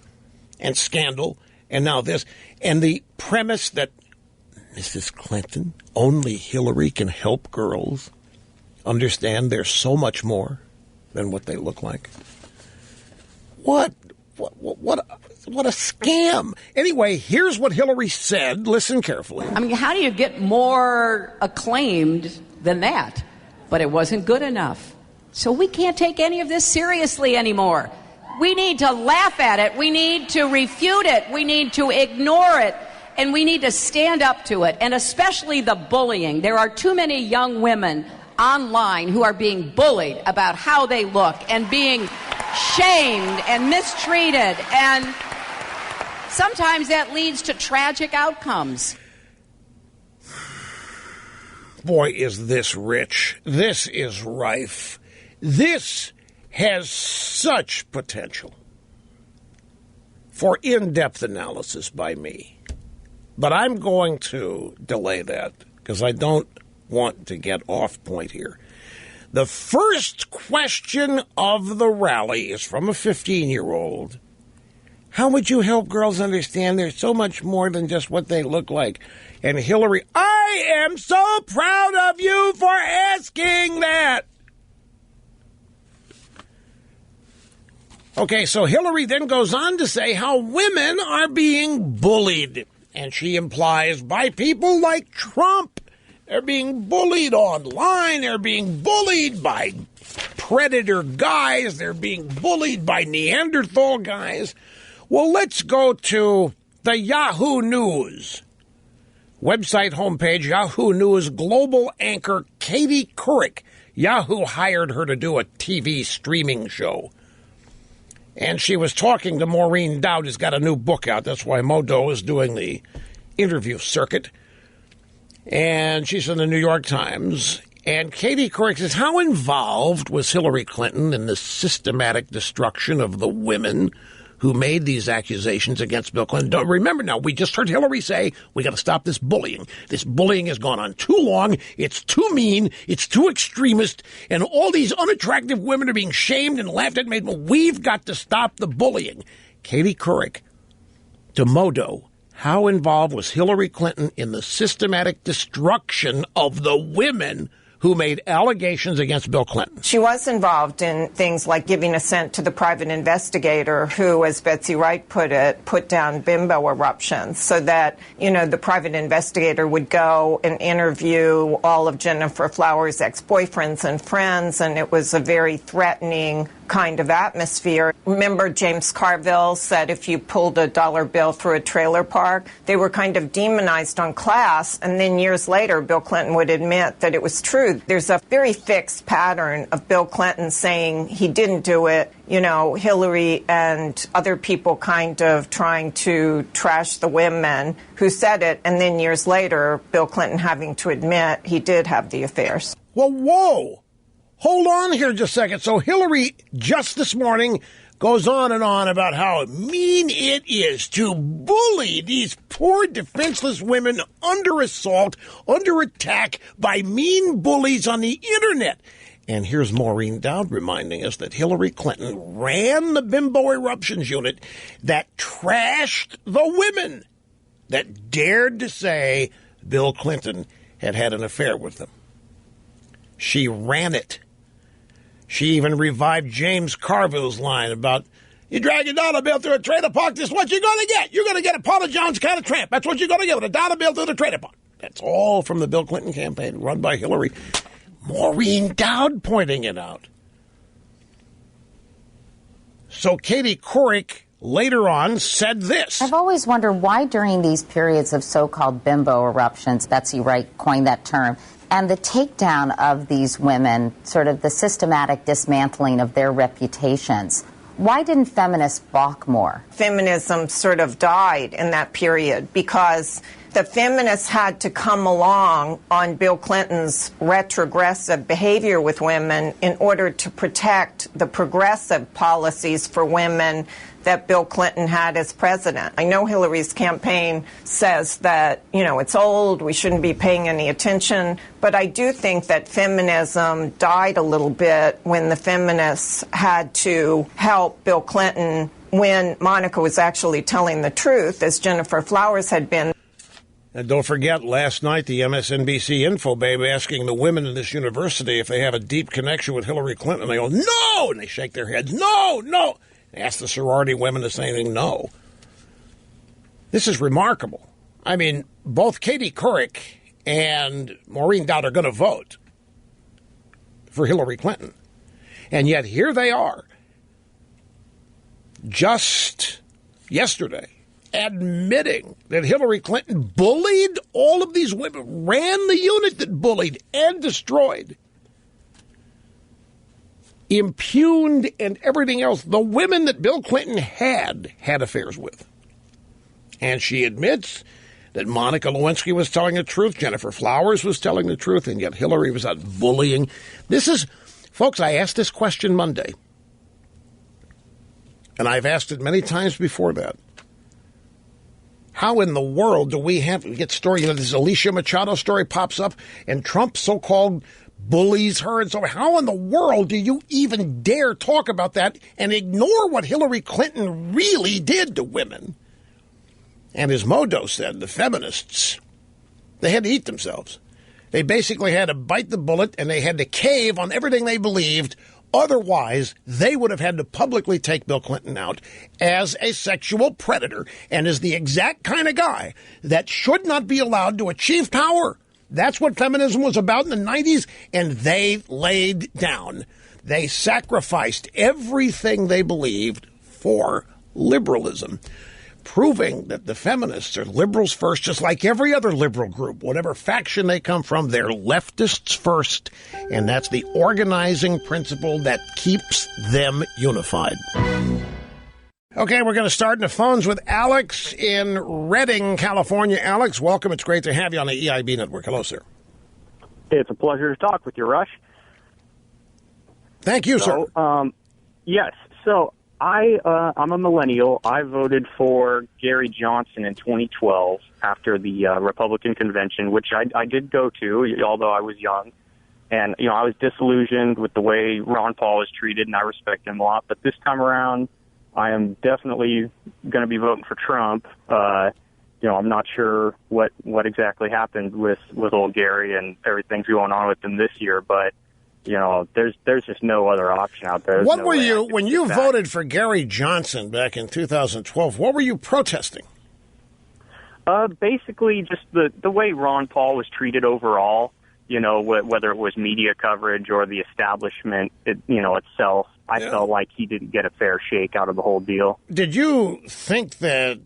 Speaker 2: and scandal, and now this, and the premise that Mrs. Clinton, only Hillary can help girls understand they're so much more than what they look like. What a scam. Anyway, here's what Hillary said. Listen carefully.
Speaker 5: I mean, how do you get more acclaimed than that? But it wasn't good enough. So we can't take any of this seriously anymore. We need to laugh at it. We need to refute it. We need to ignore it. And we need to stand up to it. And especially the bullying. There are too many young women online who are being bullied about how they look and being shamed and mistreated. And sometimes that leads to tragic outcomes.
Speaker 2: Boy, is this rich. This is rife. This has such potential for in-depth analysis by me. But I'm going to delay that because I don't want to get off point here. The first question of the rally is from a 15-year-old. How would you help girls understand there's so much more than just what they look like? And Hillary, I am so proud of you for asking that. Okay, so Hillary then goes on to say how women are being bullied. And she implies by people like Trump. They're being bullied online. They're being bullied by predator guys. They're being bullied by Neanderthal guys. Well, let's go to the Yahoo News website homepage. Yahoo News global anchor Katie Couric. Yahoo hired her to do a TV streaming show. And she was talking to Maureen Dowd, who's got a new book out. That's why Modo is doing the interview circuit. And she's in the New York Times. And Katie Couric says, how involved was Hillary Clinton in the systematic destruction of the women who made these accusations against Bill Clinton? Don't remember now, we just heard Hillary say, we got to stop this bullying. This bullying has gone on too long. It's too mean. It's too extremist. And all these unattractive women are being shamed and laughed at. We've got to stop the bullying. Katie Couric to Modo. How involved was Hillary Clinton in the systematic destruction of the women who made allegations against Bill Clinton?
Speaker 6: She was involved in things like giving assent to the private investigator who, as Betsy Wright put it, put down bimbo eruptions so that, the private investigator would go and interview all of Jennifer Flowers' ex-boyfriends and friends, and it was a very threatening kind of atmosphere. Remember, James Carville said if you pulled a dollar bill through a trailer park, they were kind of demonized on class, and then years later, Bill Clinton would admit that it was true. There's a very fixed pattern of Bill Clinton saying he didn't do it, Hillary and other people kind of trying to trash the women who said it, and then years later, Bill Clinton having to admit he did have the affairs.
Speaker 2: Well, whoa! Hold on here just a second. So Hillary, just this morning, goes on and on about how mean it is to bully these poor, defenseless women under assault, under attack by mean bullies on the Internet. And here's Maureen Dowd reminding us that Hillary Clinton ran the bimbo eruptions unit that trashed the women that dared to say Bill Clinton had had an affair with them. She ran it. She even revived James Carville's line about, you drag your dollar bill through a trailer park, this is what you're going to get. You're going to get a Paula Jones kind of tramp. That's what you're going to get with a dollar bill through the trailer park. That's all from the Bill Clinton campaign run by Hillary. Maureen Dowd pointing it out. So Katie Couric later on said this.
Speaker 7: I've always wondered why during these periods of so-called bimbo eruptions, Betsy Wright coined that term, and the takedown of these women, sort of the systematic dismantling of their reputations, why didn't feminists balk more?
Speaker 6: Feminism sort of died in that period because the feminists had to come along on Bill Clinton's retrogressive behavior with women in order to protect the progressive policies for women that Bill Clinton had as president. I know Hillary's campaign says that, it's old, we shouldn't be paying any attention, but I do think that feminism died a little bit when the feminists had to help Bill Clinton when Monica was actually telling the truth, as Jennifer Flowers had been.
Speaker 2: And don't forget, last night, the MSNBC info babe asking the women in this university if they have a deep connection with Hillary Clinton. They go, no! And they shake their heads, no, no! They ask the sorority women to say anything, no. This is remarkable. I mean, both Katie Couric and Maureen Dowd are going to vote for Hillary Clinton. And yet here they are, just yesterday, admitting that Hillary Clinton bullied all of these women, ran the unit that bullied and destroyed, impugned and everything else, the women that Bill Clinton had affairs with. And she admits that Monica Lewinsky was telling the truth, Jennifer Flowers was telling the truth, and yet Hillary was out bullying. This is, folks, I asked this question Monday, and I've asked it many times before that. How in the world do we get story, this Alicia Machado story pops up, and Trump so-called bullies her and so on. How in the world do you even dare talk about that and ignore what Hillary Clinton really did to women? And as Modo said, the feminists, they had to eat themselves. They basically had to bite the bullet and they had to cave on everything they believed. Otherwise, they would have had to publicly take Bill Clinton out as a sexual predator and as the exact kind of guy that should not be allowed to achieve power. That's what feminism was about in the 90s, and they laid down. They sacrificed everything they believed for liberalism, proving that the feminists are liberals first, just like every other liberal group. Whatever faction they come from, they're leftists first, and that's the organizing principle that keeps them unified. Okay, we're going to start in the phones with Alex in Redding, California. Alex, welcome. It's great to have you on the EIB network. Hello, sir.
Speaker 8: It's a pleasure to talk with you, Rush.
Speaker 2: Thank you, sir.
Speaker 8: Yes. So I'm a millennial. I voted for Gary Johnson in 2012 after the Republican convention, which I did go to, although I was young. And, I was disillusioned with the way Ron Paul was treated, and I respect him a lot. But this time around, I am definitely going to be voting for Trump. I'm not sure what exactly happened with old Gary and everything's going on with him this year, but there's just no other option out there.
Speaker 2: What were you when you voted for Gary Johnson back in 2012? What were you protesting?
Speaker 8: Basically, just the way Ron Paul was treated overall. Whether it was media coverage or the establishment, itself. I felt like he didn't get a fair shake out of the whole deal.
Speaker 2: Did you think that,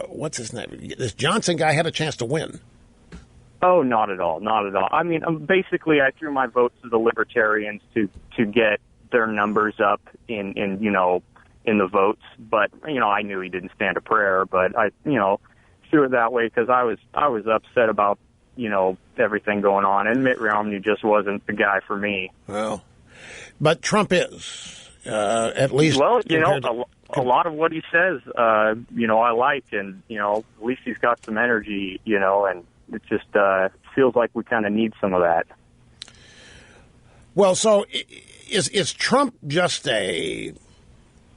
Speaker 2: what's his name, this Johnson guy had a chance to win?
Speaker 8: Oh, not at all. Not at all. I mean, basically, I threw my votes to the Libertarians to get their numbers up in the votes. But, I knew he didn't stand a prayer. But I, threw it that way because I was upset about, everything going on. And Mitt Romney just wasn't the guy for me.
Speaker 2: Well, but Trump is, at least.
Speaker 8: Well, a lot of what he says, I like. And, at least he's got some energy, and it just feels like we kind of need some of that.
Speaker 2: Well, so is Trump just a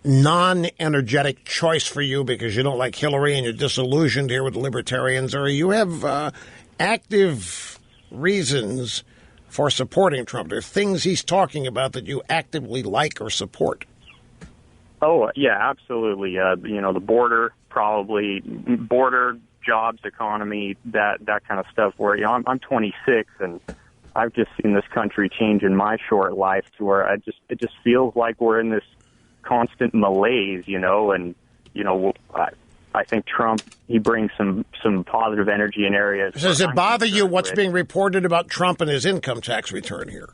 Speaker 2: non-energetic choice for you because you don't like Hillary and you're disillusioned here with the libertarians, or you have active reasons for supporting Trump? There are things he's talking about that you actively like or support.
Speaker 8: Oh, yeah, absolutely. The border, probably border, jobs, economy, that kind of stuff. Where I'm 26 and I've just seen this country change in my short life to where it just feels like we're in this constant malaise, and I think Trump, he brings some positive energy in areas.
Speaker 2: Does it bother you what's being reported about Trump and his income tax return here?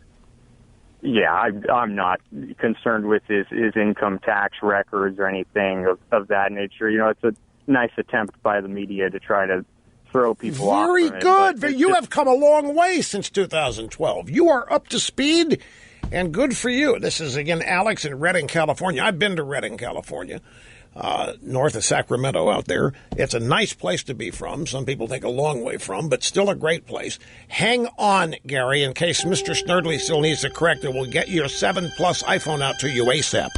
Speaker 8: Yeah, I'm not concerned with his income tax records or anything of that nature. It's a nice attempt by the media to try to throw people off.
Speaker 2: Very good. But you have come a long way since 2012. You are up to speed, and good for you. This is, again, Alex in Redding, California. I've been to Redding, California, north of Sacramento out there. It's a nice place to be from. Some people think a long way from, but still a great place. Hang on, Gary, in case Mr. Snerdley still needs to correct it. We'll get your 7 Plus iPhone out to you ASAP.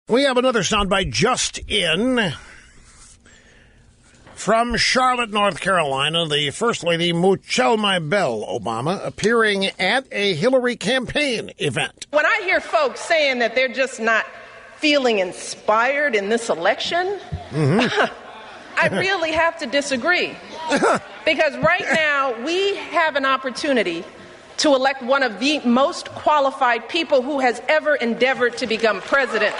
Speaker 2: We have another soundbite just in. From Charlotte, North Carolina, the First Lady Michelle Obama appearing at a Hillary campaign event.
Speaker 9: When I hear folks saying that they're just not feeling inspired in this election, I really have to disagree. Because right now we have an opportunity to elect one of the most qualified people who has ever endeavored to become president.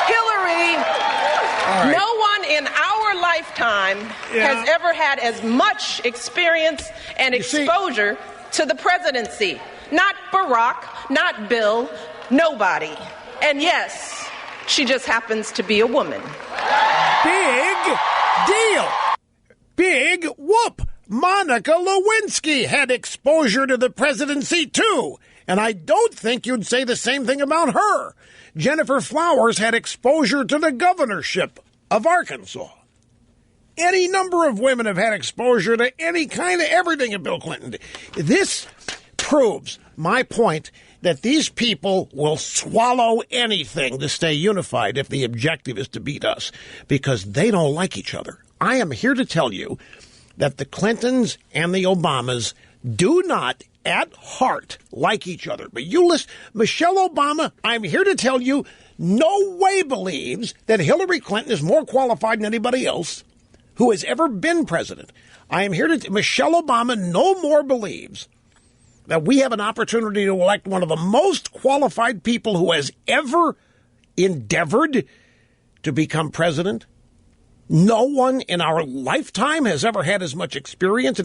Speaker 9: Hillary, right. No one in our lifetime has ever had as much experience and exposure to the presidency. Not Barack, not Bill, nobody. And yes, she just happens to be a woman.
Speaker 2: Big deal. Big whoop. Monica Lewinsky had exposure to the presidency, too. And I don't think you'd say the same thing about her. Jennifer Flowers had exposure to the governorship of Arkansas. Any number of women have had exposure to any kind of everything that Bill Clinton did. This proves my point that these people will swallow anything to stay unified if the objective is to beat us, because they don't like each other. I am here to tell you that the Clintons and the Obamas do not, at heart, like each other. But you listen, Michelle Obama, I'm here to tell you, no way believes that Hillary Clinton is more qualified than anybody else who has ever been president. I am here to Michelle Obama no more believes that we have an opportunity to elect one of the most qualified people who has ever endeavored to become president. No one in our lifetime has ever had as much experience.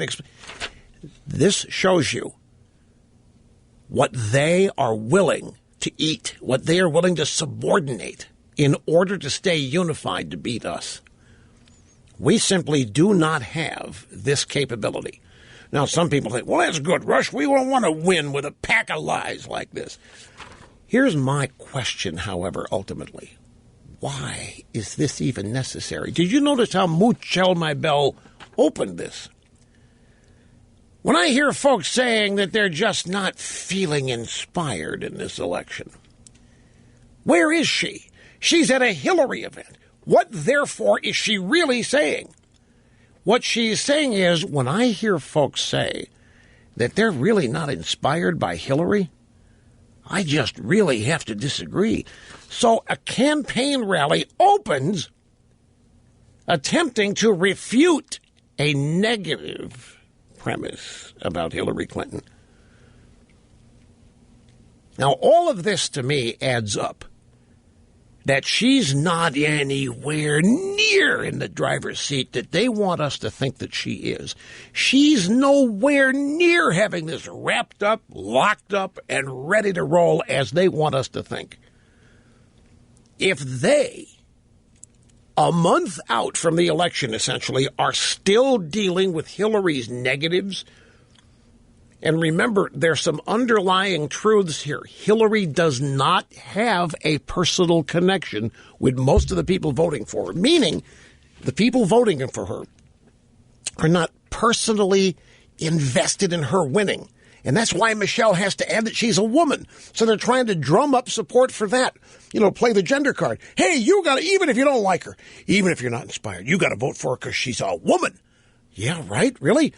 Speaker 2: This shows you what they are willing to eat, what they are willing to subordinate in order to stay unified to beat us. We simply do not have this capability. Now, some people think, well, that's good, Rush. We won't want to win with a pack of lies like this. Here's my question, however, ultimately. Why is this even necessary? Did you notice how Michelle Maybell opened this? When I hear folks saying that they're just not feeling inspired in this election, where is she? She's at a Hillary event. What, therefore, is she really saying? What she's saying is, when I hear folks say that they're really not inspired by Hillary, I just really have to disagree. So a campaign rally opens attempting to refute a negative premise about Hillary Clinton. Now, all of this to me adds up that she's not anywhere near in the driver's seat that they want us to think that she is. She's nowhere near having this wrapped up, locked up, and ready to roll as they want us to think. If they, a month out from the election, essentially, are still dealing with Hillary's negatives, and remember, there's some underlying truths here. Hillary does not have a personal connection with most of the people voting for her, meaning the people voting for her are not personally invested in her winning. And that's why Michelle has to add that she's a woman. So they're trying to drum up support for that. Play the gender card. Hey, you got to, even if you don't like her, even if you're not inspired, you got to vote for her because she's a woman. Yeah, right? Really?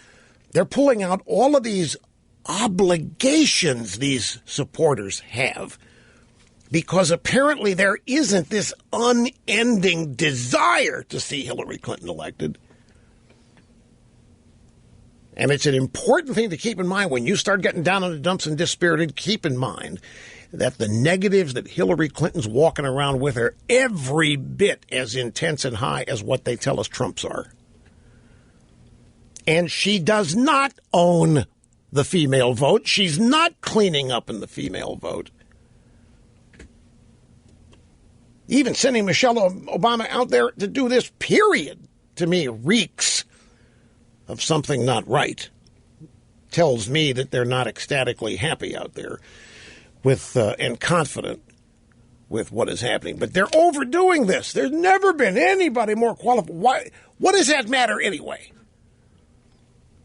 Speaker 2: They're pulling out all of these obligations these supporters have because apparently there isn't this unending desire to see Hillary Clinton elected. And it's an important thing to keep in mind when you start getting down on the dumps and dispirited. Keep in mind that the negatives that Hillary Clinton's walking around with are every bit as intense and high as what they tell us Trump's are. And she does not own the female vote. She's not cleaning up in the female vote. Even sending Michelle Obama out there to do this, period, to me reeks of something not right. Tells me that they're not ecstatically happy out there with and confident with what is happening. But they're overdoing this. There's never been anybody more qualified. Why? What does that matter anyway?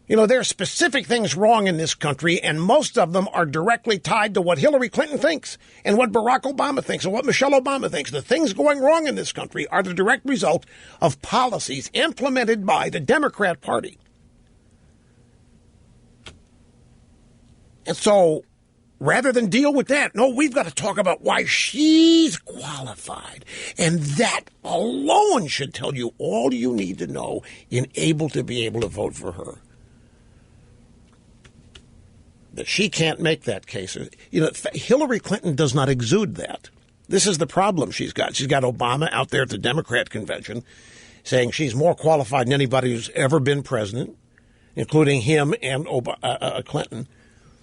Speaker 2: There are specific things wrong in this country, and most of them are directly tied to what Hillary Clinton thinks and what Barack Obama thinks and what Michelle Obama thinks. The things going wrong in this country are the direct result of policies implemented by the Democrat Party. And so, rather than deal with that, no, we've got to talk about why she's qualified. And that alone should tell you all you need to know in able to be able to vote for her. That she can't make that case. Hillary Clinton does not exude that. This is the problem she's got. She's got Obama out there at the Democrat convention saying she's more qualified than anybody who's ever been president, including him and Clinton.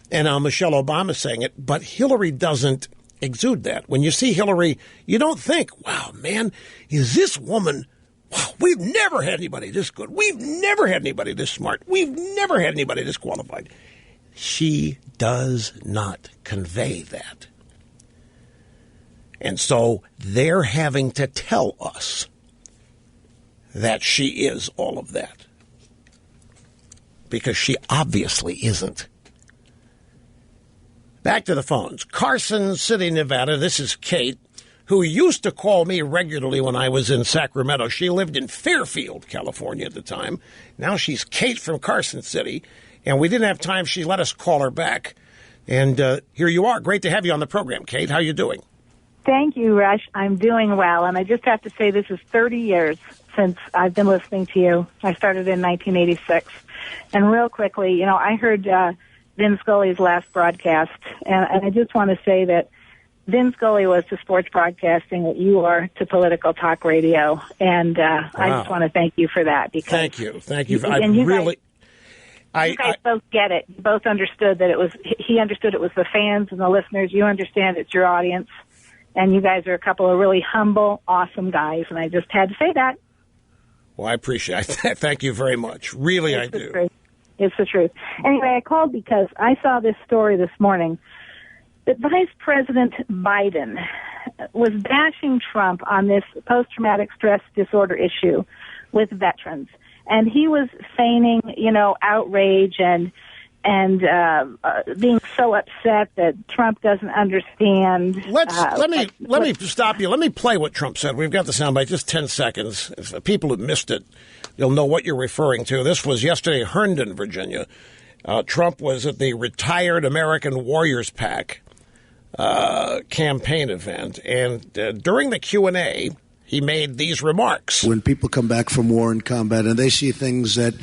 Speaker 2: And Michelle Obama saying it, but Hillary doesn't exude that. When you see Hillary, you don't think, wow, man, is this woman, wow, we've never had anybody this good. We've never had anybody this smart. We've never had anybody this qualified. She does not convey that. And so they're having to tell us that she is all of that. Because she obviously isn't. Back to the phones. Carson City, Nevada. This is Kate, who used to call me regularly when I was in Sacramento. She lived in Fairfield, California at the time. Now she's Kate from Carson City. And we didn't have time. She let us call her back. And here you are. Great to have you on the program, Kate. How are you doing?
Speaker 10: Thank you, Rush. I'm doing well. And I just have to say this is 30 years since I've been listening to you. I started in 1986. And real quickly, I heard Vin Scully's last broadcast. And I just want to say that Vin Scully was to sports broadcasting what you are to political talk radio. And wow. I just want to thank you for that. Because
Speaker 2: Thank you.
Speaker 10: You guys both get it. You both understood that he understood it was the fans and the listeners. You understand it's your audience. And you guys are a couple of really humble, awesome guys. And I just had to say that.
Speaker 2: Well, I appreciate it. Thank you very much. Really, I do.
Speaker 10: Truth. It's the truth. Anyway, I called because I saw this story this morning that Vice President Biden was bashing Trump on this post-traumatic stress disorder issue with veterans. And he was feigning, outrage and being so upset that Trump doesn't understand.
Speaker 2: Let me stop you. Let me play what Trump said. We've got the soundbite, just 10 seconds. If people who missed it, you'll know what you're referring to. This was yesterday in Herndon, Virginia. Trump was at the Retired American Warriors PAC campaign event, and during the Q&A, he made these remarks.
Speaker 11: When people come back from war and combat and they see things that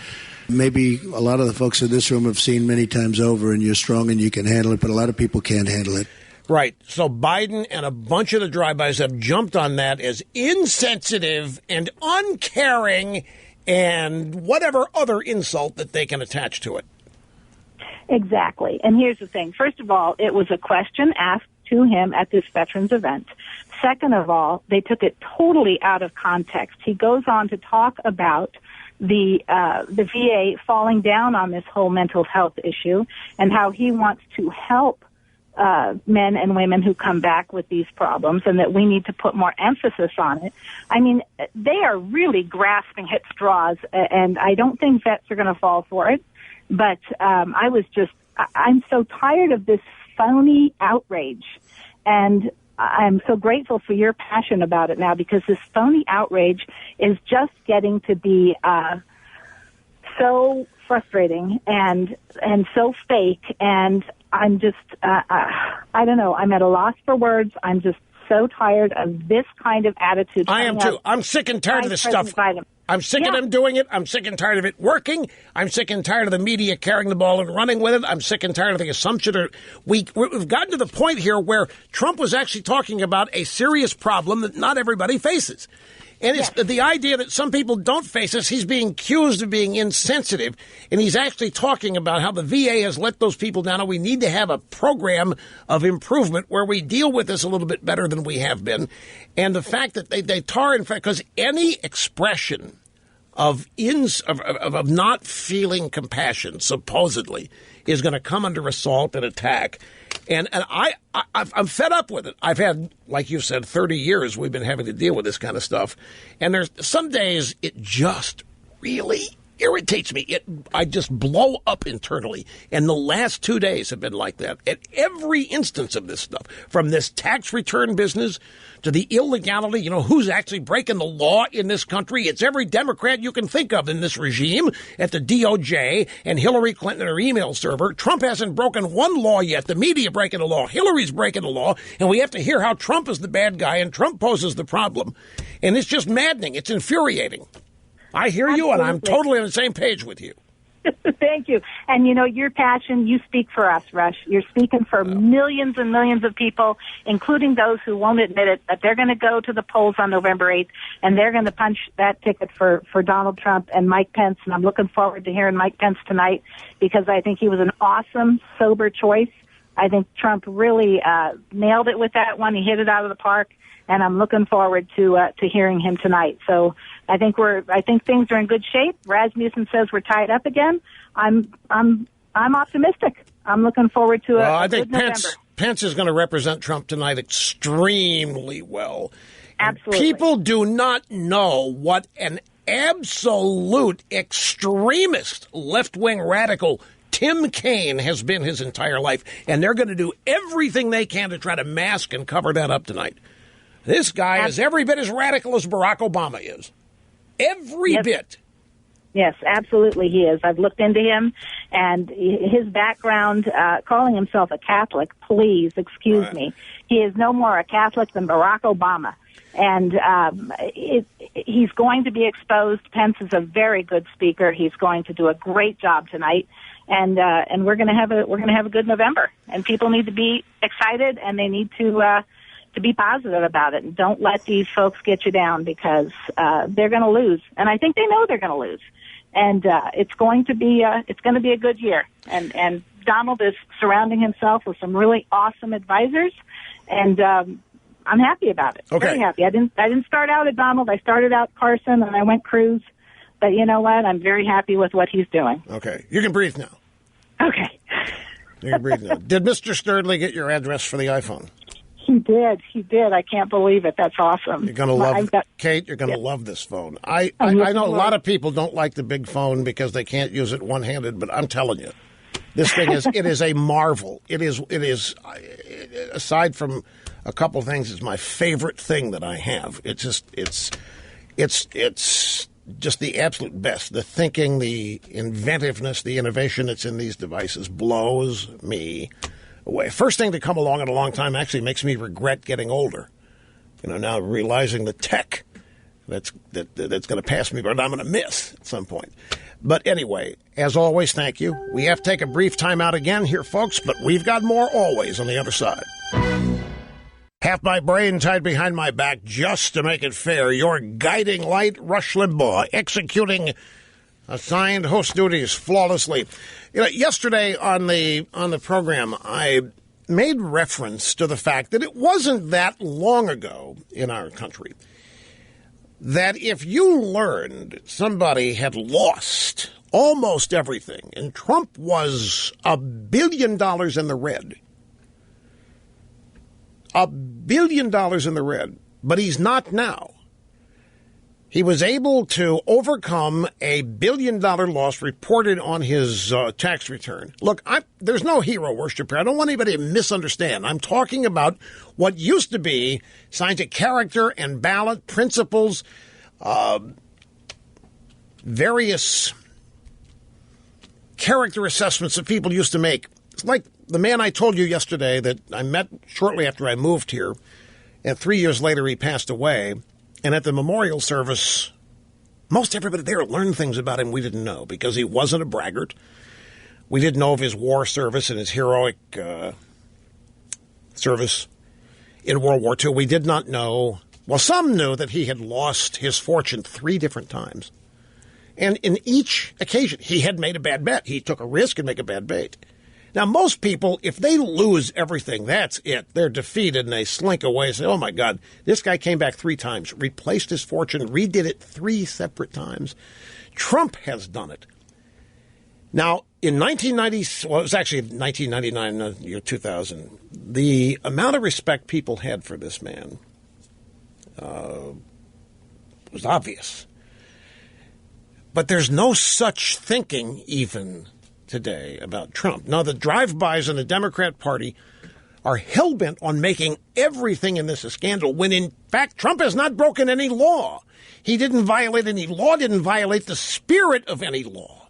Speaker 11: maybe a lot of the folks in this room have seen many times over, and you're strong and you can handle it, but a lot of people can't handle it.
Speaker 2: Right. So Biden and a bunch of the drive-bys have jumped on that as insensitive and uncaring and whatever other insult that they can attach to it.
Speaker 10: Exactly. And here's the thing. First of all, it was a question asked to him at this veterans event. Second of all, they took it totally out of context. He goes on to talk about the VA falling down on this whole mental health issue and how he wants to help men and women who come back with these problems and that we need to put more emphasis on it. I mean, they are really grasping at straws, and I don't think vets are going to fall for it. But I was just I'm so tired of this phony outrage. And I'm so grateful for your passion about it now, because this phony outrage is just getting to be so frustrating and so fake. And I'm just, I don't know, I'm at a loss for words. I'm just so tired of this kind of attitude.
Speaker 2: I am too. I'm sick and tired of this stuff. I'm sick of them doing it. I'm sick and tired of it working. I'm sick and tired of the media carrying the ball and running with it. I'm sick and tired of the assumption that we've gotten to the point here where Trump was actually talking about a serious problem that not everybody faces. And it's the idea that some people don't face this. He's being accused of being insensitive, and he's actually talking about how the VA has let those people down, and we need to have a program of improvement where we deal with this a little bit better than we have been. And the fact that they tar, in fact, because any expression of not feeling compassion, supposedly, is going to come under assault and attack. And I'm fed up with it. I've had, like you said, 30 years we've been having to deal with this kind of stuff. And there's some days it just really irritates me. I just blow up internally. And the last 2 days have been like that. At every instance of this stuff, from this tax return business to the illegality, who's actually breaking the law in this country. It's every Democrat you can think of in this regime at the DOJ and Hillary Clinton and her email server. Trump hasn't broken one law yet. The media breaking the law. Hillary's breaking the law. And we have to hear how Trump is the bad guy and Trump poses the problem. And it's just maddening. It's infuriating. I hear you, and I'm totally on the same page with you.
Speaker 10: Thank you. And, your passion, you speak for us, Rush. You're speaking for millions and millions of people, including those who won't admit it, that they're going to go to the polls on November 8th, and they're going to punch that ticket for Donald Trump and Mike Pence. And I'm looking forward to hearing Mike Pence tonight, because I think he was an awesome, sober choice. I think Trump really nailed it with that one. He hit it out of the park. And I'm looking forward to hearing him tonight. So I think things are in good shape. Rasmussen says we're tied up again. I'm optimistic. I'm looking forward to
Speaker 2: I think
Speaker 10: November.
Speaker 2: Pence is going to represent Trump tonight extremely well.
Speaker 10: Absolutely.
Speaker 2: People do not know what an absolute extremist left-wing radical Tim Kaine has been his entire life, and they're going to do everything they can to try to mask and cover that up tonight. This guy is every bit as radical as Barack Obama is. Every bit.
Speaker 10: Yes, absolutely he is. I've looked into him, and his background, calling himself a Catholic, please, excuse me. He is no more a Catholic than Barack Obama. And he's going to be exposed. Pence is a very good speaker. He's going to do a great job tonight. And we're going to have a good November. And people need to be excited, and they need to be positive about it, and don't let these folks get you down, because they're going to lose, and I think they know they're going to lose, and it's going to be a good year. And Donald is surrounding himself with some really awesome advisors, and I'm happy about it.
Speaker 2: Okay.
Speaker 10: Very happy. I didn't start out at Donald. I started out Carson, and I went Cruz, but you know what? I'm very happy with what he's doing.
Speaker 2: Okay, you can breathe now.
Speaker 10: Okay.
Speaker 2: You can breathe now. Did Mr. Sturdley get your address for the iPhone?
Speaker 10: He did. I can't believe it. That's awesome.
Speaker 2: You're going to love Kate, you're going to love this phone. I know a lot of people don't like the big phone because they can't use it one-handed, but I'm telling you, this thing it is a marvel. It is, aside from a couple things, it's my favorite thing that I have. It's just the absolute best. The thinking, the inventiveness, the innovation that's in these devices blows me away. First thing to come along in a long time actually makes me regret getting older. Now realizing the tech that's going to pass me, but I'm going to miss at some point. But anyway, as always, thank you. We have to take a brief time out again here, folks, but we've got more always on the other side. Half my brain tied behind my back just to make it fair. Your guiding light, Rush Limbaugh, executing assigned host duties flawlessly. Yesterday on the program, I made reference to the fact that it wasn't that long ago in our country that if you learned somebody had lost almost everything and Trump was $1 billion in the red, $1 billion in the red, but he's not now. He was able to overcome a $1 billion loss reported on his tax return. Look, there's no hero worship here. I don't want anybody to misunderstand. I'm talking about what used to be signs of character and ballot principles, various character assessments that people used to make. It's like the man I told you yesterday that I met shortly after I moved here, and 3 years later he passed away. And at the memorial service, most everybody there learned things about him we didn't know because he wasn't a braggart. We didn't know of his war service and his heroic service in World War II. We did not know. Well, some knew that he had lost his fortune 3 different times. And in each occasion, he had made a bad bet. He took a risk and make a bad bet. Now, most people, if they lose everything, that's it. They're defeated and they slink away and say, oh, my God, this guy came back 3 times, replaced his fortune, redid it 3 separate times. Trump has done it. Now, in 1990, well, it was actually 1999, year 2000, the amount of respect people had for this man was obvious. But there's no such thinking even today about Trump. Now, the drive-bys in the Democrat Party are hell-bent on making everything in this a scandal, when in fact Trump has not broken any law. He didn't violate any law, didn't violate the spirit of any law.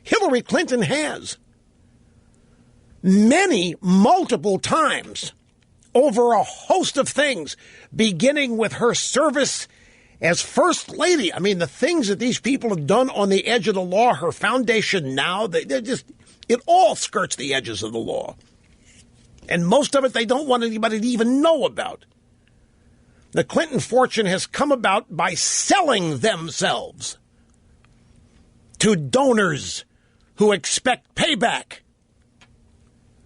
Speaker 2: Hillary Clinton has. Multiple times, over a host of things, beginning with her service as First Lady. I mean, the things that these people have done on the edge of the law, her foundation now, it all skirts the edges of the law. And most of it they don't want anybody to even know about. The Clinton fortune has come about by selling themselves to donors who expect payback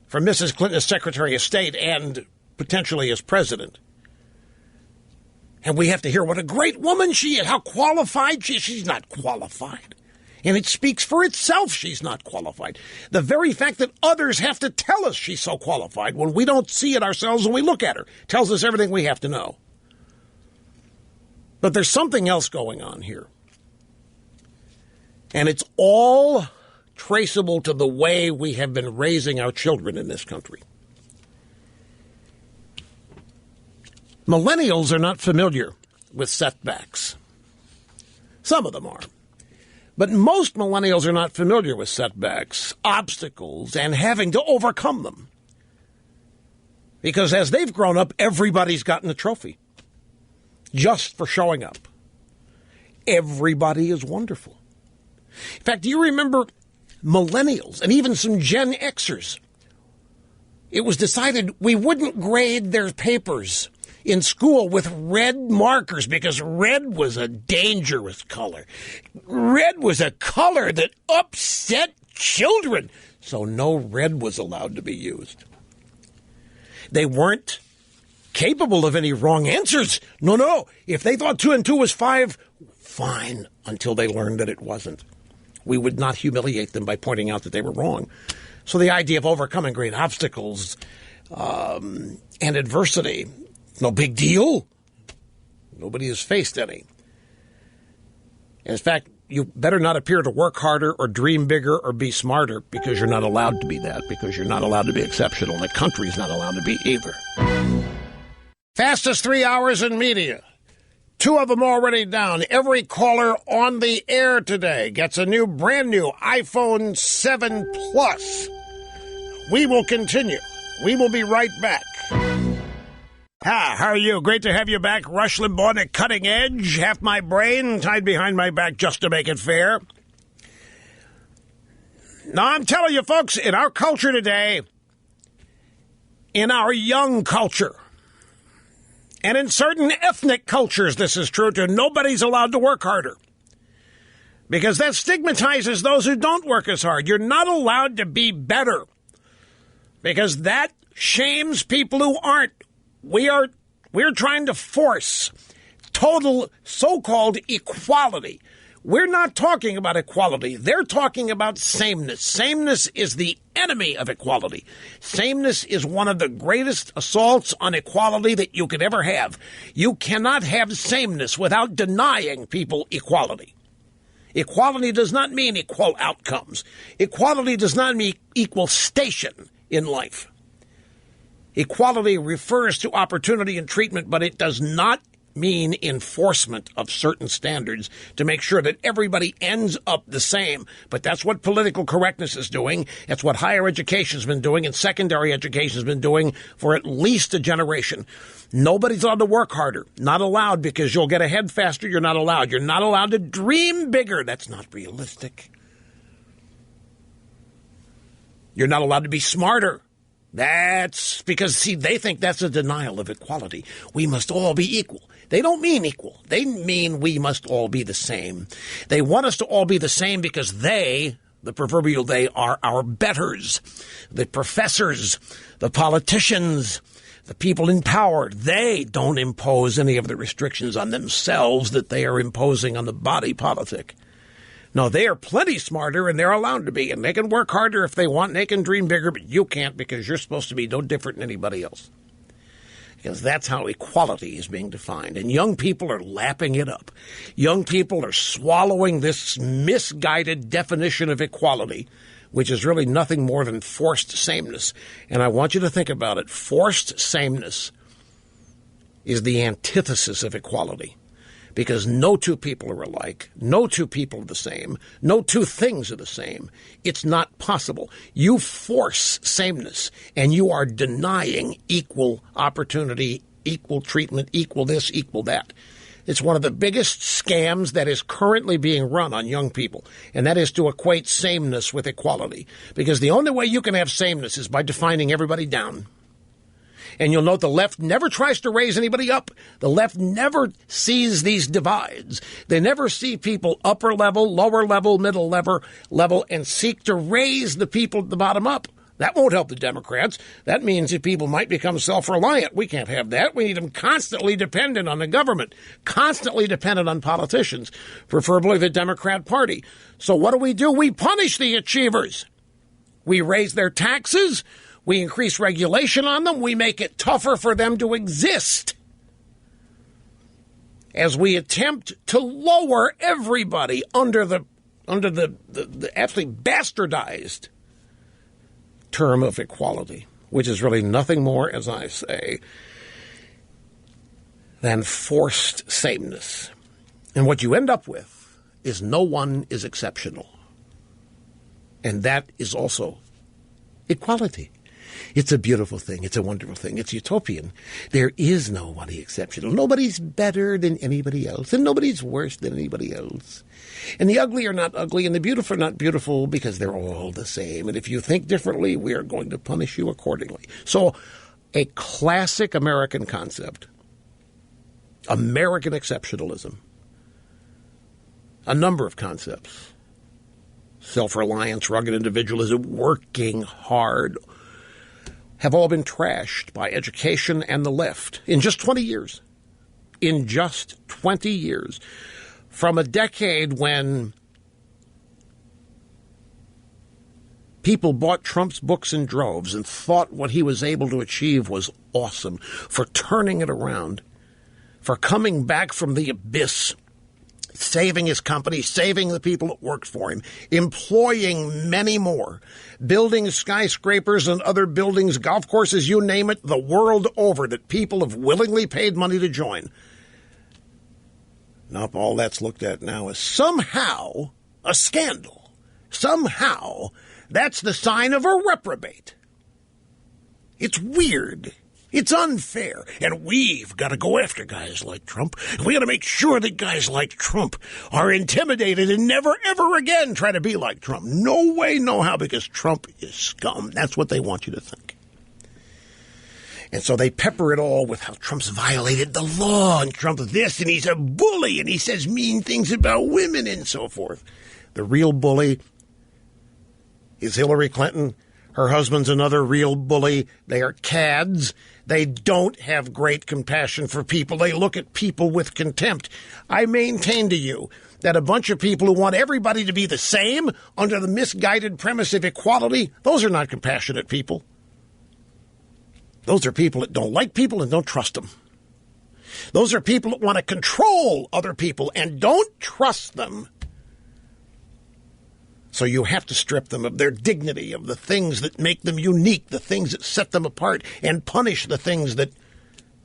Speaker 2: from Mrs. Clinton as Secretary of State and potentially as president. And we have to hear what a great woman she is, how qualified she is. She's not qualified. And it speaks for itself she's not qualified. The very fact that others have to tell us she's so qualified when we don't see it ourselves when we look at her tells us everything we have to know. But there's something else going on here. And it's all traceable to the way we have been raising our children in this country. Millennials are not familiar with setbacks. Some of them are. But most millennials are not familiar with setbacks, obstacles, and having to overcome them. Because as they've grown up, everybody's gotten a trophy just for showing up. Everybody is wonderful. In fact, do you remember millennials and even some Gen Xers? It was decided we wouldn't grade their papers in school with red markers because red was a dangerous color. Red was a color that upset children, so no red was allowed to be used. They weren't capable of any wrong answers. No. If they thought 2 and 2 was 5, fine, until they learned that it wasn't. We would not humiliate them by pointing out that they were wrong. So the idea of overcoming great obstacles and adversity, no big deal. Nobody has faced any. In fact, you better not appear to work harder or dream bigger or be smarter because you're not allowed to be that, because you're not allowed to be exceptional. And the country's not allowed to be either. Fastest 3 hours in media. 2 of them already down. Every caller on the air today gets a brand new iPhone 7 Plus. We will continue. We will be right back. How are you? Great to have you back. Rush Limbaugh, the cutting edge. Half my brain tied behind my back just to make it fair. Now, I'm telling you, folks, in our culture today, in our young culture, and in certain ethnic cultures, this is true too, nobody's allowed to work harder. Because that stigmatizes those who don't work as hard. You're not allowed to be better. Because that shames people who aren't. We're trying to force total so-called equality. We're not talking about equality. They're talking about sameness. Sameness is the enemy of equality. Sameness is one of the greatest assaults on equality that you could ever have. You cannot have sameness without denying people equality. Equality does not mean equal outcomes. Equality does not mean equal station in life. Equality refers to opportunity and treatment, but it does not mean enforcement of certain standards to make sure that everybody ends up the same. But that's what political correctness is doing. That's what higher education has been doing and secondary education has been doing for at least a generation. Nobody's allowed to work harder. Not allowed, because you'll get ahead faster. You're not allowed. You're not allowed to dream bigger. That's not realistic. You're not allowed to be smarter. That's because, see, they think that's a denial of equality. We must all be equal. They don't mean equal. They mean we must all be the same. They want us to all be the same because they, the proverbial they, are our betters. The professors, the politicians, the people in power, they don't impose any of the restrictions on themselves that they are imposing on the body politic. No, they are plenty smarter, and they're allowed to be, and they can work harder if they want, and they can dream bigger, but you can't, because you're supposed to be no different than anybody else. Because that's how equality is being defined, and young people are lapping it up. Young people are swallowing this misguided definition of equality, which is really nothing more than forced sameness. And I want you to think about it. Forced sameness is the antithesis of equality. Because no two people are alike. No two people are the same. No two things are the same. It's not possible. You force sameness, and you are denying equal opportunity, equal treatment, equal this, equal that. It's one of the biggest scams that is currently being run on young people, and that is to equate sameness with equality. Because the only way you can have sameness is by defining everybody down. And you'll note the left never tries to raise anybody up. The left never sees these divides. They never see people upper level, lower level, middle level, and seek to raise the people at the bottom up. That won't help the Democrats. That means that people might become self-reliant. We can't have that. We need them constantly dependent on the government, constantly dependent on politicians, preferably the Democrat Party. So what do? We punish the achievers. We raise their taxes. We increase regulation on them. We make it tougher for them to exist as we attempt to lower everybody under the absolutely bastardized term of equality, which is really nothing more, as I say, than forced sameness. And what you end up with is no one is exceptional. And that is also equality. It's a beautiful thing. It's a wonderful thing. It's utopian. There is nobody exceptional. Nobody's better than anybody else, and nobody's worse than anybody else. And the ugly are not ugly, and the beautiful are not beautiful, because they're all the same. And if you think differently, we are going to punish you accordingly. So a classic American concept, American exceptionalism, a number of concepts, self-reliance, rugged individualism, working hard, have all been trashed by education and the left in just 20 years. In just 20 years. From a decade when people bought Trump's books in droves and thought what he was able to achieve was awesome, for turning it around, for coming back from the abyss, saving his company, saving the people that worked for him, employing many more, building skyscrapers and other buildings, golf courses, you name it, the world over, that people have willingly paid money to join. Now, all that's looked at now as somehow a scandal. Somehow that's the sign of a reprobate. It's weird. It's unfair, and we've got to go after guys like Trump. We got to make sure that guys like Trump are intimidated and never, ever again try to be like Trump. No way, no how, because Trump is scum. That's what they want you to think. And so they pepper it all with how Trump's violated the law, and Trump this, and he's a bully, and he says mean things about women and so forth. The real bully is Hillary Clinton. Her husband's another real bully. They are cads. They don't have great compassion for people. They look at people with contempt. I maintain to you that a bunch of people who want everybody to be the same under the misguided premise of equality, those are not compassionate people. Those are people that don't like people and don't trust them. Those are people that want to control other people and don't trust them. So you have to strip them of their dignity, of the things that make them unique, the things that set them apart, and punish the things that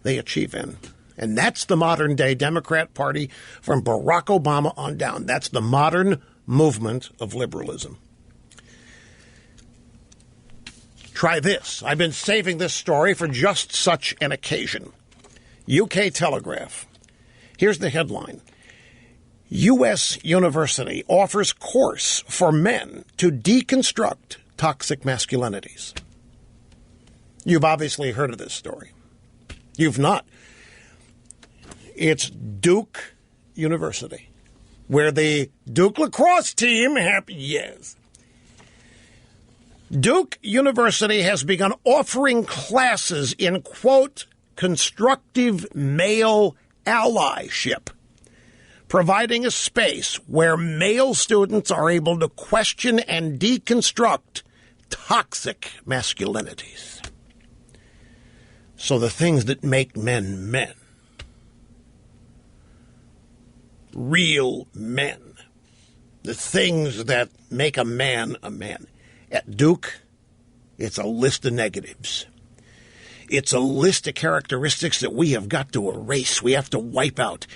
Speaker 2: they achieve in. And that's the modern-day Democrat Party from Barack Obama on down. That's the modern movement of liberalism. Try this. I've been saving this story for just such an occasion. UK Telegraph. Here's the headline. U.S. University offers course for men to deconstruct toxic masculinities. You've obviously heard of this story. You've not. It's Duke University, where the Duke lacrosse team yes. Duke University has begun offering classes in, quote, constructive male allyship, providing a space where male students are able to question and deconstruct toxic masculinities. So the things that make men men, real men, the things that make a man a man. At Duke, it's a list of negatives. It's a list of characteristics that we have got to erase. We have to wipe out.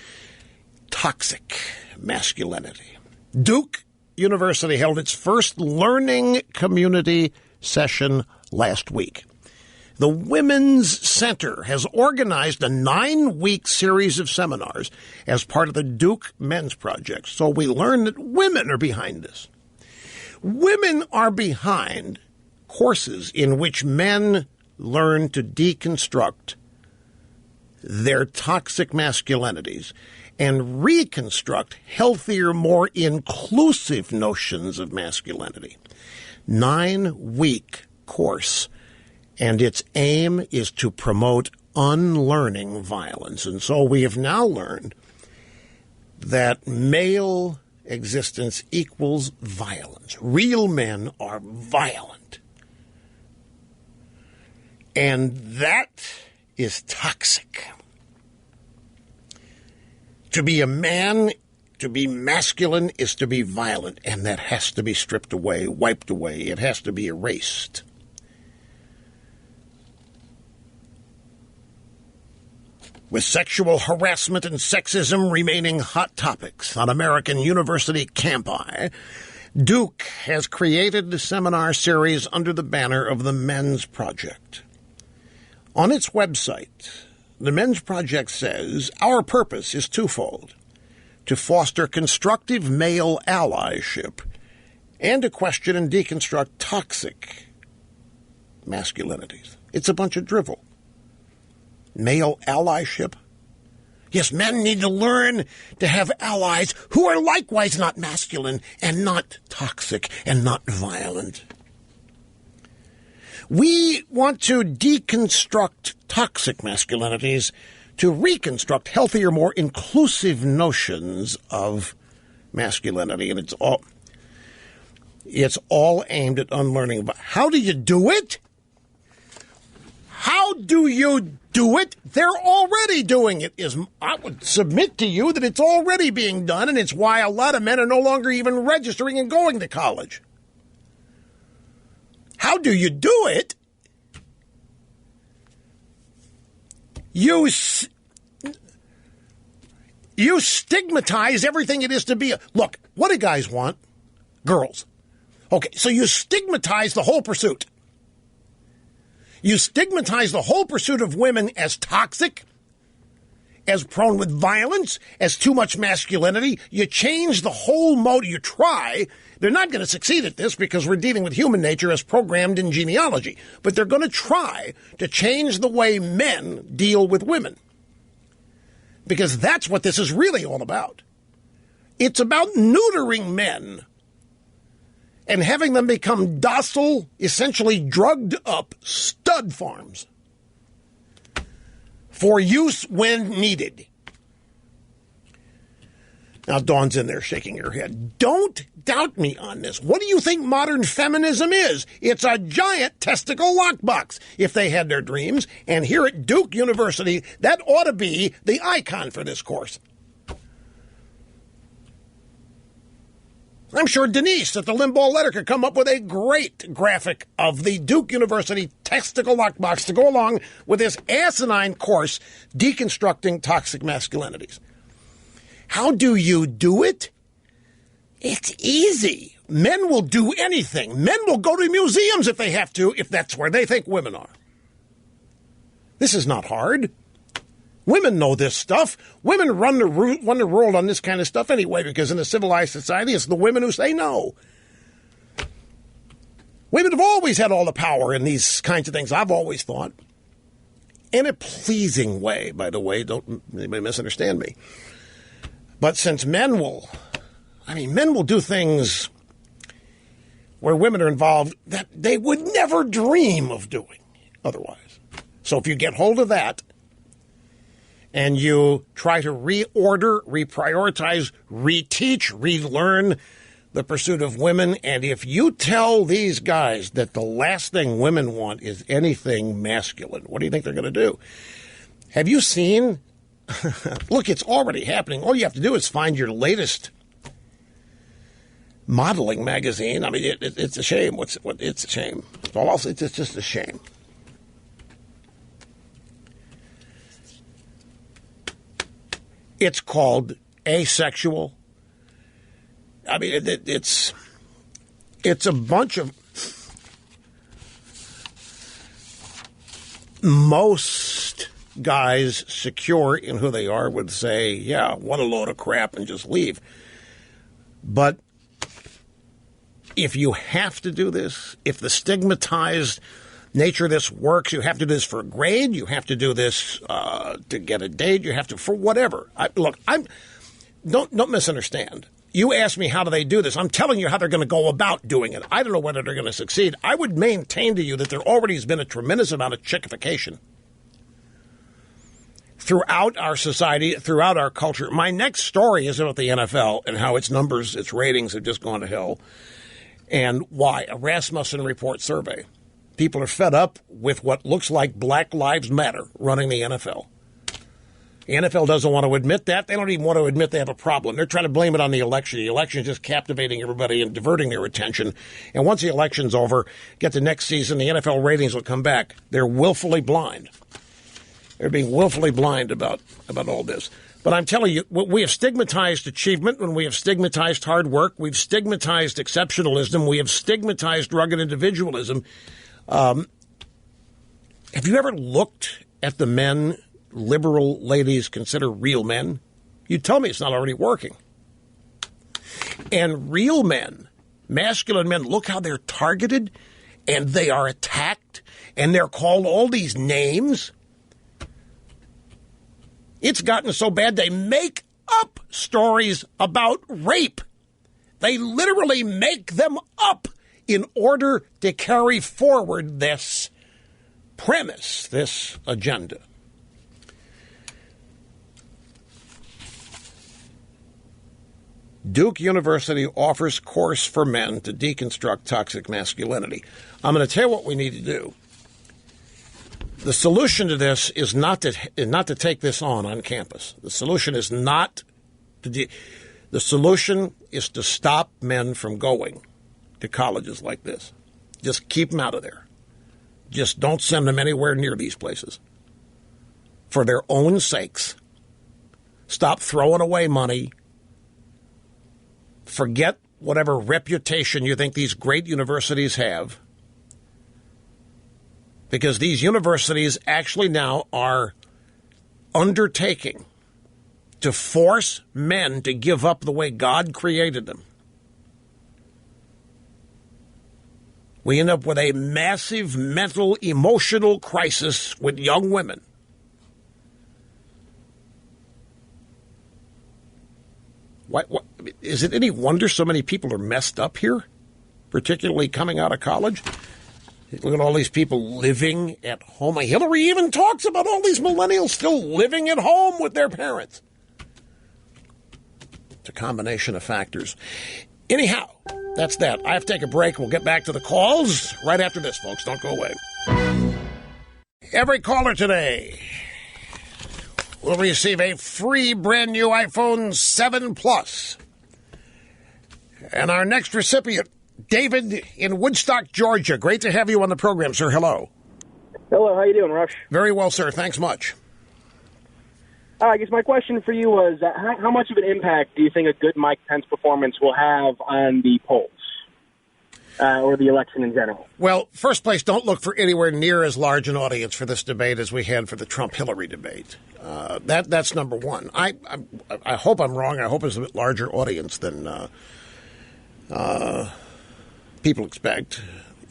Speaker 2: Toxic masculinity. Duke University held its first learning community session last week. The Women's Center has organized a 9-week series of seminars as part of the Duke Men's Project. So we learn that women are behind this. Women are behind courses in which men learn to deconstruct their toxic masculinities and reconstruct healthier, more inclusive notions of masculinity. 9-week course, and its aim is to promote unlearning violence. And so we have now learned that male existence equals violence. Real men are violent. And that is toxic. To be a man, to be masculine, is to be violent, and that has to be stripped away, wiped away. It has to be erased. With sexual harassment and sexism remaining hot topics on American university campi, Duke has created a seminar series under the banner of the Men's Project. On its website, the Men's Project says, our purpose is twofold: to foster constructive male allyship and to question and deconstruct toxic masculinities. It's a bunch of drivel. Male allyship? Yes, men need to learn to have allies who are likewise not masculine and not toxic and not violent. We want to deconstruct toxic masculinities to reconstruct healthier, more inclusive notions of masculinity. And it's all aimed at unlearning. But how do you do it? How do you do it? They're already doing it. I would submit to you that it's already being done, and it's why a lot of men are no longer even registering and going to college. How do you do it? You stigmatize everything it is to be. Look, what do guys want? Girls. Okay, so you stigmatize the whole pursuit. You stigmatize the whole pursuit of women as toxic, as prone with violence, as too much masculinity. You change the whole mode. You try. They're not going to succeed at this because we're dealing with human nature as programmed in genealogy. But they're going to try to change the way men deal with women. Because that's what this is really all about. It's about neutering men and having them become docile, essentially drugged up stud farms for use when needed. Now, Dawn's in there shaking her head. Don't doubt me on this. What do you think modern feminism is? It's a giant testicle lockbox, if they had their dreams. And here at Duke University, that ought to be the icon for this course. I'm sure Denise at the Limbaugh Letter could come up with a great graphic of the Duke University testicle lockbox to go along with this asinine course, Deconstructing Toxic Masculinities. How do you do it? It's easy. Men will do anything. Men will go to museums if they have to, if that's where they think women are. This is not hard. Women know this stuff. Women run the world on this kind of stuff anyway, because in a civilized society, it's the women who say no. Women have always had all the power in these kinds of things, I've always thought. In a pleasing way, by the way. Don't anybody misunderstand me. But since men will do things where women are involved that they would never dream of doing otherwise. So if you get hold of that and you try to reorder, reprioritize, reteach, relearn the pursuit of women, and if you tell these guys that the last thing women want is anything masculine, what do you think they're going to do? Have you seen... Look, it's already happening. All you have to do is find your latest modeling magazine. I mean, it's a shame. It's a shame. It's just a shame. It's called asexual. I mean, it's a bunch of most guys secure in who they are would say, yeah, what a load of crap, and just leave. But if you have to do this, if the stigmatized nature of this works, you have to do this for a grade, you have to do this to get a date, you have to, for whatever. Don't misunderstand. You ask me how do they do this. I'm telling you how they're going to go about doing it. I don't know whether they're going to succeed. I would maintain to you that there already has been a tremendous amount of chickification throughout our society, throughout our culture. My next story is about the NFL and how its numbers, its ratings have just gone to hell. And why? A Rasmussen Report survey. People are fed up with what looks like Black Lives Matter running the NFL. The NFL doesn't want to admit that. They don't even want to admit they have a problem. They're trying to blame it on the election. The election is just captivating everybody and diverting their attention. And once the election's over, get to next season, the NFL ratings will come back. They're willfully blind. They're being willfully blind about all this. But I'm telling you, we have stigmatized achievement when we have stigmatized hard work. We've stigmatized exceptionalism. We have stigmatized rugged individualism. Have you ever looked at the men liberal ladies consider real men? You tell me it's not already working. And real men, masculine men, look how they're targeted and they are attacked and they're called all these names. It's gotten so bad they make up stories about rape. They literally make them up in order to carry forward this premise, this agenda. Duke University offers course for men to deconstruct toxic masculinity. I'm going to tell you what we need to do. The solution to this is not to take this on campus. The solution is not to the solution is to stop men from going to colleges like this. Just keep them out of there. Just don't send them anywhere near these places. For their own sakes. Stop throwing away money. Forget whatever reputation you think these great universities have. Because these universities actually now are undertaking to force men to give up the way God created them. We end up with a massive mental, emotional crisis with young women. What, is it any wonder so many people are messed up here, particularly coming out of college? Look at all these people living at home. Hillary even talks about all these millennials still living at home with their parents. It's a combination of factors. Anyhow, that's that. I have to take a break. We'll get back to the calls right after this, folks. Don't go away. Every caller today will receive a free brand new iPhone 7 Plus. And our next recipient, David in Woodstock, Georgia. Great to have you on the program, sir. Hello.
Speaker 12: Hello, how you doing, Rush?
Speaker 2: Very well, sir. Thanks much.
Speaker 12: I guess my question for you was, how much of an impact do you think a good Mike Pence performance will have on the polls or the election in general?
Speaker 2: Well, first place, don't look for anywhere near as large an audience for this debate as we had for the Trump-Hillary debate. That's number one. I hope I'm wrong. I hope it's a bit larger audience than people expect.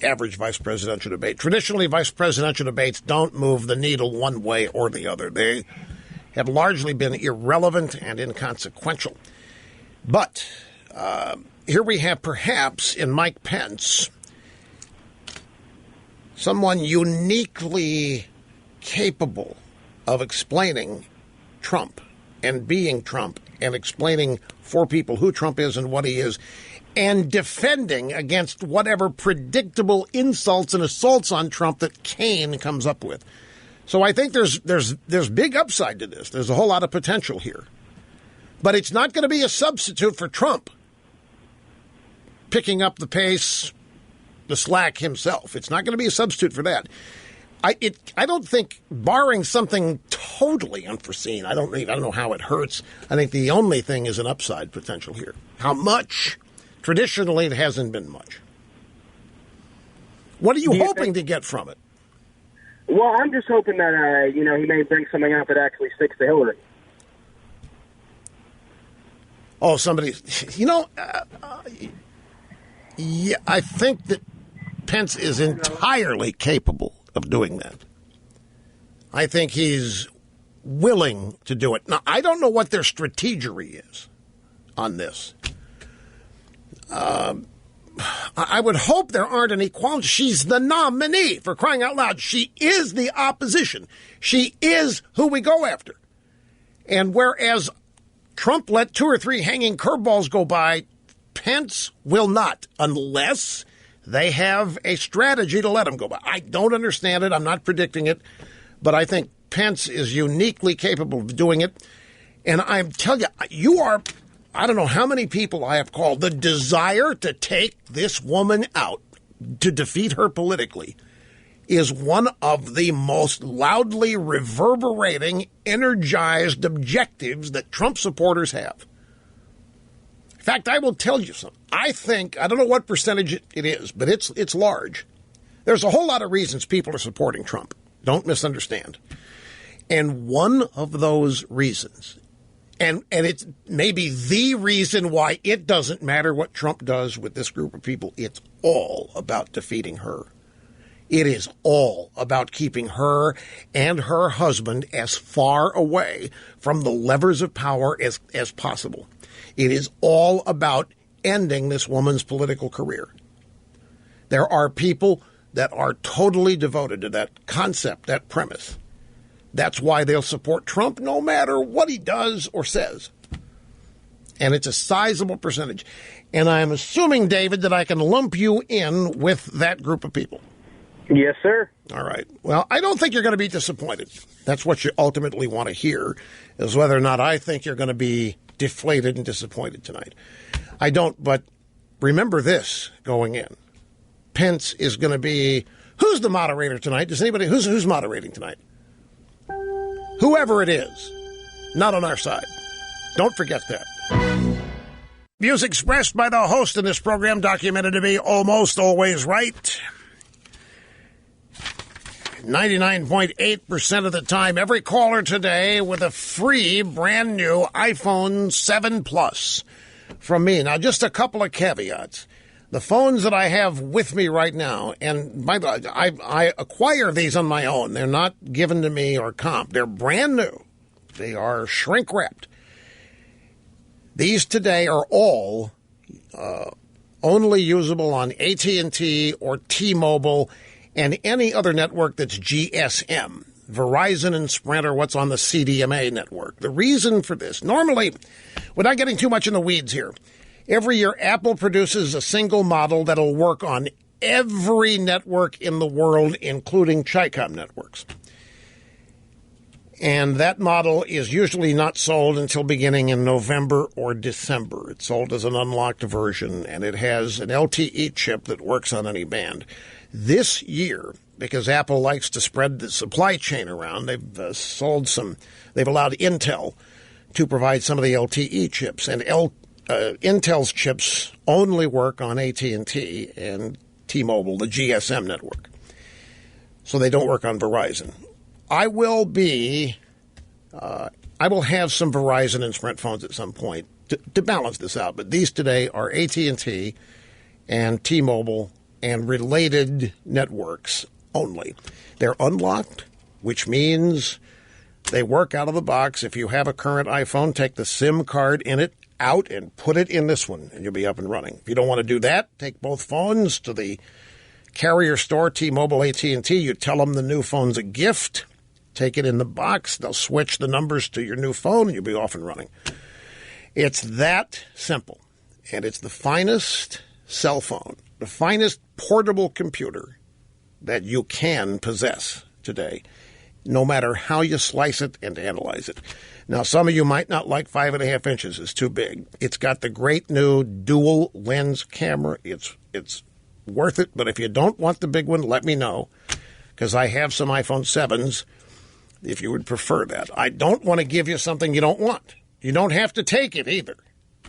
Speaker 2: Average vice presidential debate. Traditionally, vice presidential debates don't move the needle one way or the other. They have largely been irrelevant and inconsequential. But here we have perhaps in Mike Pence someone uniquely capable of explaining Trump and being Trump and explaining for people who Trump is and what he is and defending against whatever predictable insults and assaults on Trump that Kane comes up with. So I think there's big upside to this. There's a whole lot of potential here. But it's not going to be a substitute for Trump picking up the pace, the slack himself. It's not going to be a substitute for that. I don't think, barring something totally unforeseen, I don't know how it hurts. I think the only thing is an upside potential here. How much? Traditionally, it hasn't been much. What are you hoping to get from it?
Speaker 12: Well, I'm just hoping that, he may bring something out that actually sticks to Hillary.
Speaker 2: Oh, somebody, yeah, I think that Pence is entirely capable of doing that. I think he's willing to do it. Now, I don't know what their strategery is on this. I would hope there aren't any qualms. She's the nominee, for crying out loud. She is the opposition. She is who we go after. And whereas Trump let 2 or 3 hanging curveballs go by, Pence will not, unless they have a strategy to let him go by. I don't understand it. I'm not predicting it. But I think Pence is uniquely capable of doing it. And I'm telling you, I don't know how many people I have called. The desire to take this woman out, to defeat her politically, is one of the most loudly reverberating, energized objectives that Trump supporters have. In fact, I will tell you something. I don't know what percentage it is, but it's large. There's a whole lot of reasons people are supporting Trump. Don't misunderstand. And one of those reasons, and it's maybe the reason why it doesn't matter what Trump does with this group of people, it's all about defeating her. It is all about keeping her and her husband as far away from the levers of power as possible. It is all about ending this woman's political career. There are people that are totally devoted to that concept, that premise. That's why they'll support Trump no matter what he does or says. And it's a sizable percentage. And I'm assuming, David, that I can lump you in with that group of people.
Speaker 12: Yes, sir.
Speaker 2: All right. Well, I don't think you're going to be disappointed. That's what you ultimately want to hear, is whether or not I think you're going to be deflated and disappointed tonight. I don't, but remember this going in. Pence is going to be, who's the moderator tonight? Does anybody, who's moderating tonight? Whoever it is, not on our side. Don't forget that. Views expressed by the host in this program documented to be almost always right. 99.8% of the time, every caller today with a free brand new iPhone 7 Plus from me. Now, just a couple of caveats. The phones that I have with me right now, and by the way, I acquire these on my own. They're not given to me or comp. They're brand new. They are shrink-wrapped. These today are all only usable on AT&T or T-Mobile and any other network that's GSM. Verizon and Sprint are what's on the CDMA network. The reason for this, normally without getting too much in the weeds here, every year Apple produces a single model that'll work on every network in the world, including Chicom networks. And that model is usually not sold until beginning in November or December. It's sold as an unlocked version, and it has an LTE chip that works on any band. This year, because Apple likes to spread the supply chain around, they've allowed Intel to provide some of the LTE chips, and Intel's chips only work on AT&T and T-Mobile, the GSM network. So they don't work on Verizon. I will have some Verizon and Sprint phones at some point to balance this out. But these today are AT&T and T-Mobile and related networks only. They're unlocked, which means they work out of the box. If you have a current iPhone, take the SIM card in it out and put it in this one, and you'll be up and running. If you don't want to do that, take both phones to the carrier store, T-Mobile, AT&T. You tell them the new phone's a gift. Take it in the box. They'll switch the numbers to your new phone, and you'll be off and running. It's that simple. And it's the finest cell phone, the finest portable computer that you can possess today, no matter how you slice it and analyze it. Now, some of you might not like 5.5 inches. It's too big. It's got the great new dual lens camera. It's worth it. But if you don't want the big one, let me know, because I have some iPhone 7s if you would prefer that. I don't want to give you something you don't want. You don't have to take it either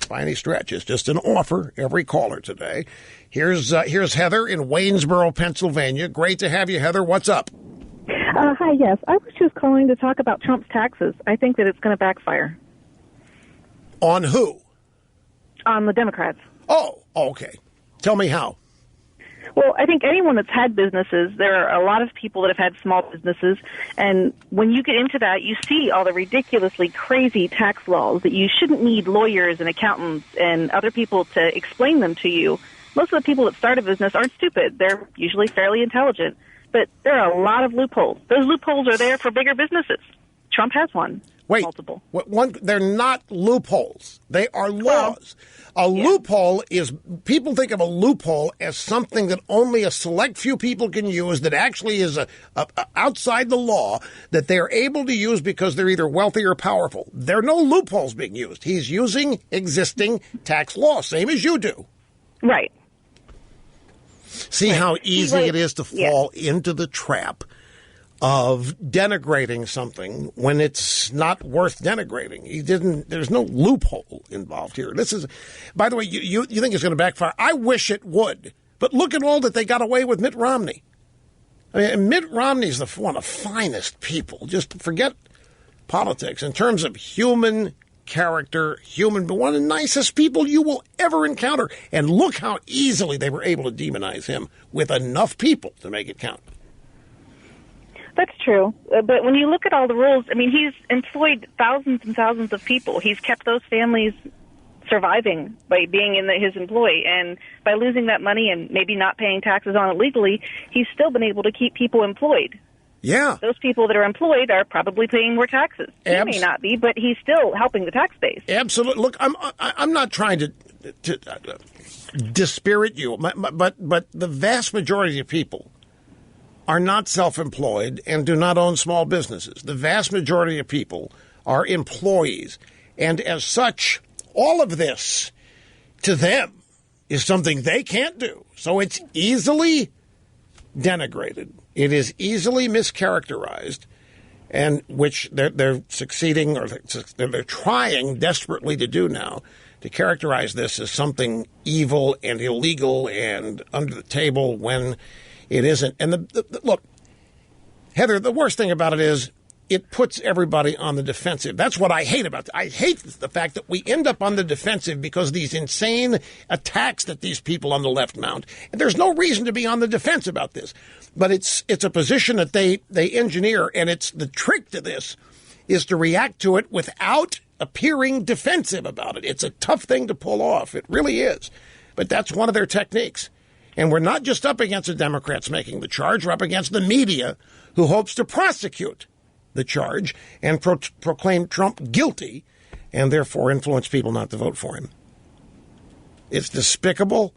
Speaker 2: by any stretch. It's just an offer. Every caller today. Here's Heather in Waynesboro, Pennsylvania. Great to have you, Heather. What's up?
Speaker 13: Hi, yes. I was just calling to talk about Trump's taxes. I think that it's going to backfire.
Speaker 2: On who?
Speaker 13: On the Democrats.
Speaker 2: Oh, okay. Tell me how.
Speaker 13: Well, I think anyone that's had businesses, there are a lot of people that have had small businesses, and when you get into that, you see all the ridiculously crazy tax laws that you shouldn't need lawyers and accountants and other people to explain them to you. Most of the people that start a business aren't stupid. They're usually fairly intelligent. But there are a lot of loopholes. Those loopholes are there for bigger businesses. Trump has one.
Speaker 2: Wait,
Speaker 13: multiple.
Speaker 2: They're not loopholes. They are laws. Loophole is, people think of a loophole as something that only a select few people can use that actually is outside the law that they're able to use because they're either wealthy or powerful. There are no loopholes being used. He's using existing tax law, same as you do.
Speaker 13: Right.
Speaker 2: See how easy it is to fall into the trap of denigrating something when it's not worth denigrating. There's no loophole involved here. This is, by the way, you think it's going to backfire. I wish it would. But look at all that they got away with Mitt Romney. I mean, Mitt Romney's one of the finest people. Just forget politics. In terms of human character, but one of the nicest people you will ever encounter. And look how easily they were able to demonize him with enough people to make it count.
Speaker 13: That's true. But when you look at all the rules, I mean, he's employed thousands and thousands of people. He's kept those families surviving by being in his employ. And by losing that money and maybe not paying taxes on it legally, he's still been able to keep people employed.
Speaker 2: Yeah.
Speaker 13: Those people that are employed are probably paying more taxes. He may not be, but he's still helping the tax base.
Speaker 2: Absolutely. Look, I'm not trying to dispirit you, but the vast majority of people are not self-employed and do not own small businesses. The vast majority of people are employees. And as such, all of this to them is something they can't do. So it's easily denigrated. It is easily mischaracterized, and which they're succeeding, or they're trying desperately to do now, to characterize this as something evil and illegal and under the table when it isn't. And look, Heather, the worst thing about it is it puts everybody on the defensive. That's what I hate about it. I hate the fact that we end up on the defensive because of these insane attacks that these people on the left mount. And there's no reason to be on the defense about this. But it's a position that they engineer, and it's the trick to this is to react to it without appearing defensive about it. It's a tough thing to pull off. It really is. But that's one of their techniques. And we're not just up against the Democrats making the charge. We're up against the media who hopes to prosecute the charge and proclaim Trump guilty and therefore influence people not to vote for him. It's despicable,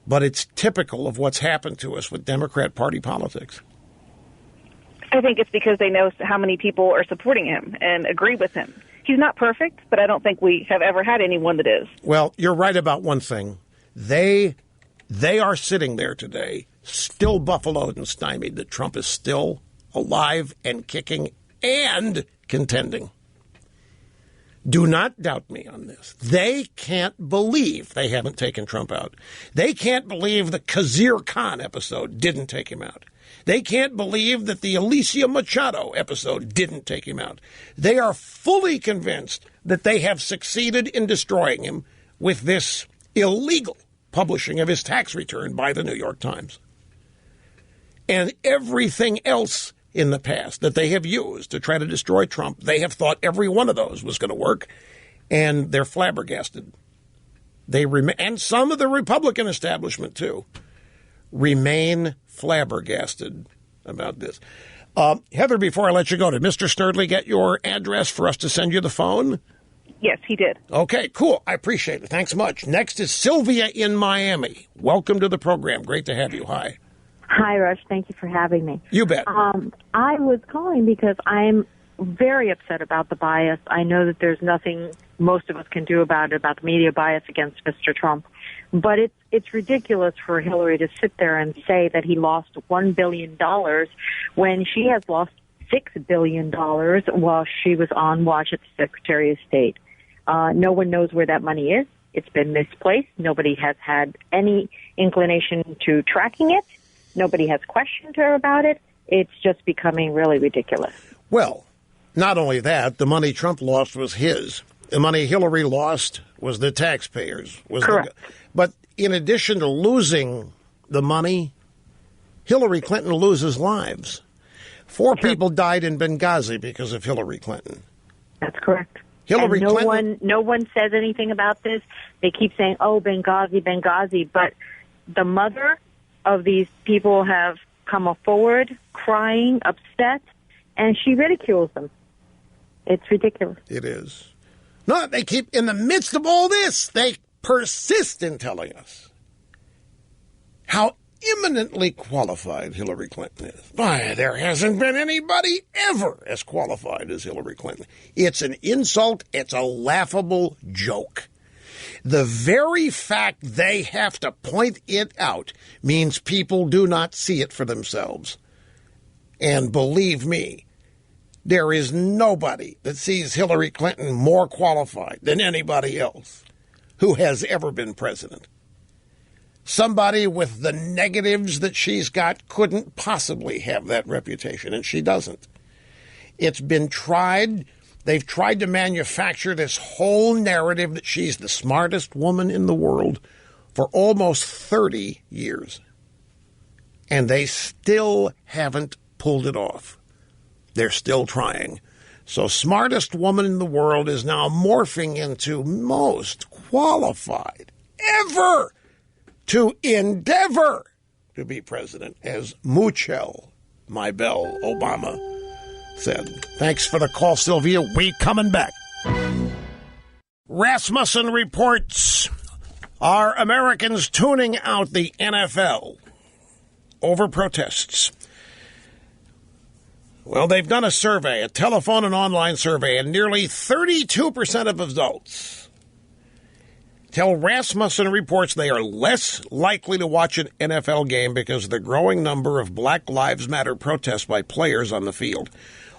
Speaker 2: but it's typical of what's happened to us with Democrat Party politics.
Speaker 13: I think it's because they know how many people are supporting him and agree with him. He's not perfect, but I don't think we have ever had anyone that is.
Speaker 2: Well, you're right about one thing. They are sitting there today, still buffaloed and stymied that Trump is still alive and kicking and contending. Do not doubt me on this. They can't believe they haven't taken Trump out. They can't believe the Khizr Khan episode didn't take him out. They can't believe that the Alicia Machado episode didn't take him out. They are fully convinced that they have succeeded in destroying him with this illegal publishing of his tax return by the New York Times. And everything else in the past that they have used to try to destroy Trump, they have thought every one of those was going to work, and they're flabbergasted. And some of the Republican establishment, too, remain flabbergasted about this. Heather, before I let you go, did Mr. Sturdley get your address for us to send you the phone?
Speaker 13: Yes, he did.
Speaker 2: Okay, cool. I appreciate it. Thanks much. Next is Sylvia in Miami. Welcome to the program. Great to have you. Hi.
Speaker 14: Hi, Rush. Thank you for having me.
Speaker 2: You bet.
Speaker 14: I was calling because I'm very upset about the bias. I know that there's nothing most of us can do about it, about the media bias against Mr. Trump. But it's ridiculous for Hillary to sit there and say that he lost $1 billion when she has lost $6 billion while she was on watch at the Secretary of State. No one knows where that money is. It's been misplaced. Nobody has had any inclination to tracking it. Nobody has questioned her about it. It's just becoming really ridiculous.
Speaker 2: Well, not only that, the money Trump lost was his. The money Hillary lost was the taxpayers.
Speaker 14: Correct.
Speaker 2: But in addition to losing the money, Hillary Clinton loses lives. 4 people died in Benghazi because of Hillary Clinton.
Speaker 14: That's correct.
Speaker 2: Hillary Clinton.
Speaker 14: No one says anything about this. They keep saying, "Oh, Benghazi," but the mother of these people have come forward, crying, upset, and she ridicules them. It's ridiculous.
Speaker 2: It is. No, they keep, in the midst of all this, they persist in telling us how eminently qualified Hillary Clinton is. Why, there hasn't been anybody ever as qualified as Hillary Clinton. It's an insult. It's a laughable joke. The very fact they have to point it out means people do not see it for themselves. And believe me, there is nobody that sees Hillary Clinton more qualified than anybody else who has ever been president. Somebody with the negatives that she's got couldn't possibly have that reputation, and she doesn't. It's been tried. They've tried to manufacture this whole narrative that she's the smartest woman in the world for almost 30 years. And they still haven't pulled it off. They're still trying. So smartest woman in the world is now morphing into most qualified ever to endeavor to be president, as Muchel, my belle, Obama said. Thanks for the call, Sylvia. We coming back. Rasmussen reports, are Americans tuning out the NFL over protests? Well, they've done a survey, a telephone and online survey, and nearly 32% of adults tell Rasmussen reports they are less likely to watch an NFL game because of the growing number of Black Lives Matter protests by players on the field.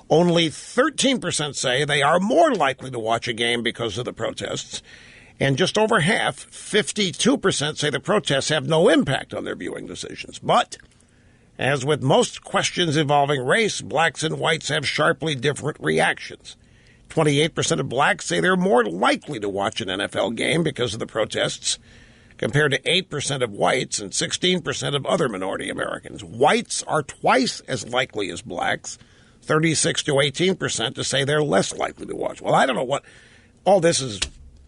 Speaker 2: Only 13% say they are more likely to watch a game because of the protests. And just over half, 52%, say the protests have no impact on their viewing decisions. But as with most questions involving race, blacks and whites have sharply different reactions. 28% of blacks say they're more likely to watch an NFL game because of the protests, compared to 8% of whites and 16% of other minority Americans. Whites are twice as likely as blacks, 36 to 18% to say they're less likely to watch. Well, I don't know what all this is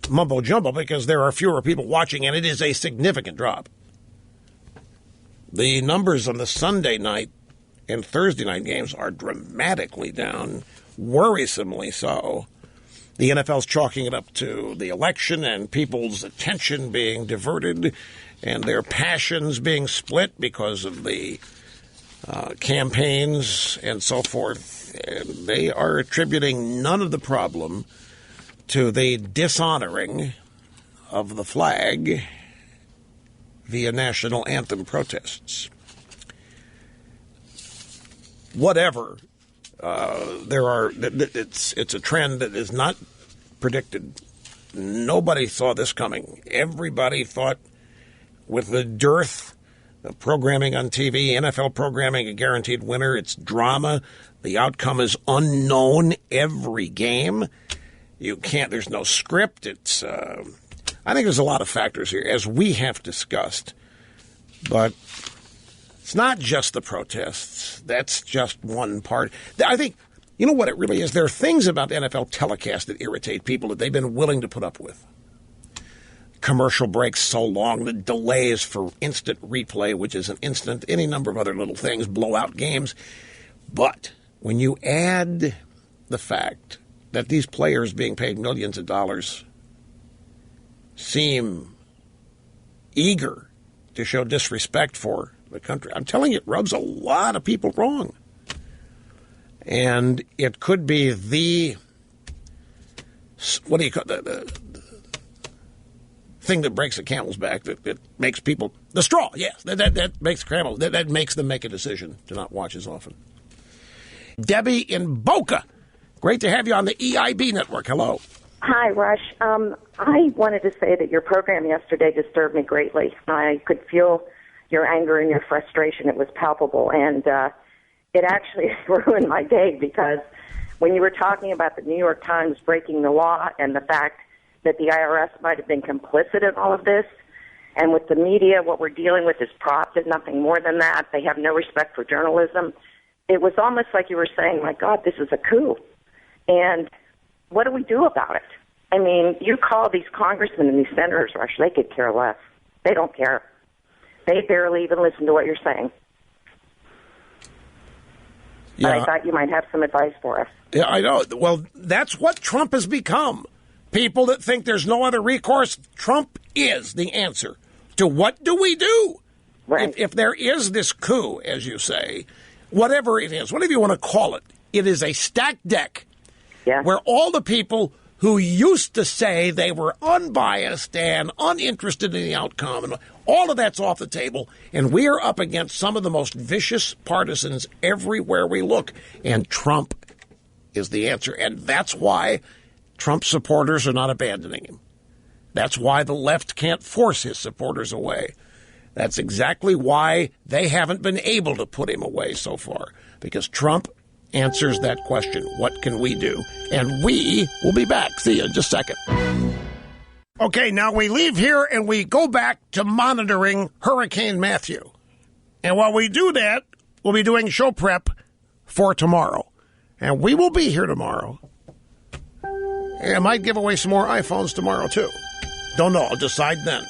Speaker 2: mumbo-jumbo because there are fewer people watching, and it is a significant drop. The numbers on the Sunday night and Thursday night games are dramatically down, worrisomely so. The NFL's chalking it up to the election and people's attention being diverted and their passions being split because of the campaigns and so forth. And they are attributing none of the problem to the dishonoring of the flag via national anthem protests. Whatever. It's a trend that is not predicted. Nobody saw this coming. Everybody thought with the dearth of programming on TV, NFL programming a guaranteed winner, it's drama. The outcome is unknown every game. There's no script. I think there's a lot of factors here, as we have discussed. But it's not just the protests. That's just one part. I think, you know what it really is? There are things about NFL telecast that irritate people that they've been willing to put up with. Commercial breaks so long, the delays for instant replay, which is an instant, any number of other little things, blowout games. But when you add the fact that these players being paid millions of dollars seem eager to show disrespect for the country, I'm telling you, it rubs a lot of people wrong. And it could be the thing that breaks the camel's back, that makes people, the straw, yes, that makes camel, that makes them make a decision to not watch as often. Debbie in Boca, great to have you on the EIB network. Hello.
Speaker 15: Hi, Rush. I wanted to say that your program yesterday disturbed me greatly. I could feel your anger and your frustration. It was palpable, and it actually ruined my day, because when you were talking about the New York Times breaking the law and the fact that the IRS might have been complicit in all of this, and with the media, what we're dealing with is propped and nothing more than that. They have no respect for journalism. It was almost like you were saying, my God, this is a coup. And what do we do about it? I mean, you call these congressmen and these senators, Rush, they could care less. They don't care. They barely even listen to what you're saying. Yeah. But I thought you might have some advice for us.
Speaker 2: Yeah, I know. Well, that's what Trump has become. People that think there's no other recourse, Trump is the answer to what do we do? Right. If there is this coup, as you say, whatever it is, whatever you want to call it, it is a stacked deck where all the people who used to say they were unbiased and uninterested in the outcome, and all of that's off the table, and we are up against some of the most vicious partisans everywhere we look, and Trump is the answer. And that's why Trump supporters are not abandoning him. That's why the left can't force his supporters away. That's exactly why they haven't been able to put him away so far, because Trump answers that question. What can we do? And we will be back. See you in just a second. Okay, now we leave here and we go back to monitoring Hurricane Matthew. And while we do that, we'll be doing show prep for tomorrow. And we will be here tomorrow. And I might give away some more iPhones tomorrow, too. Don't know. I'll decide then.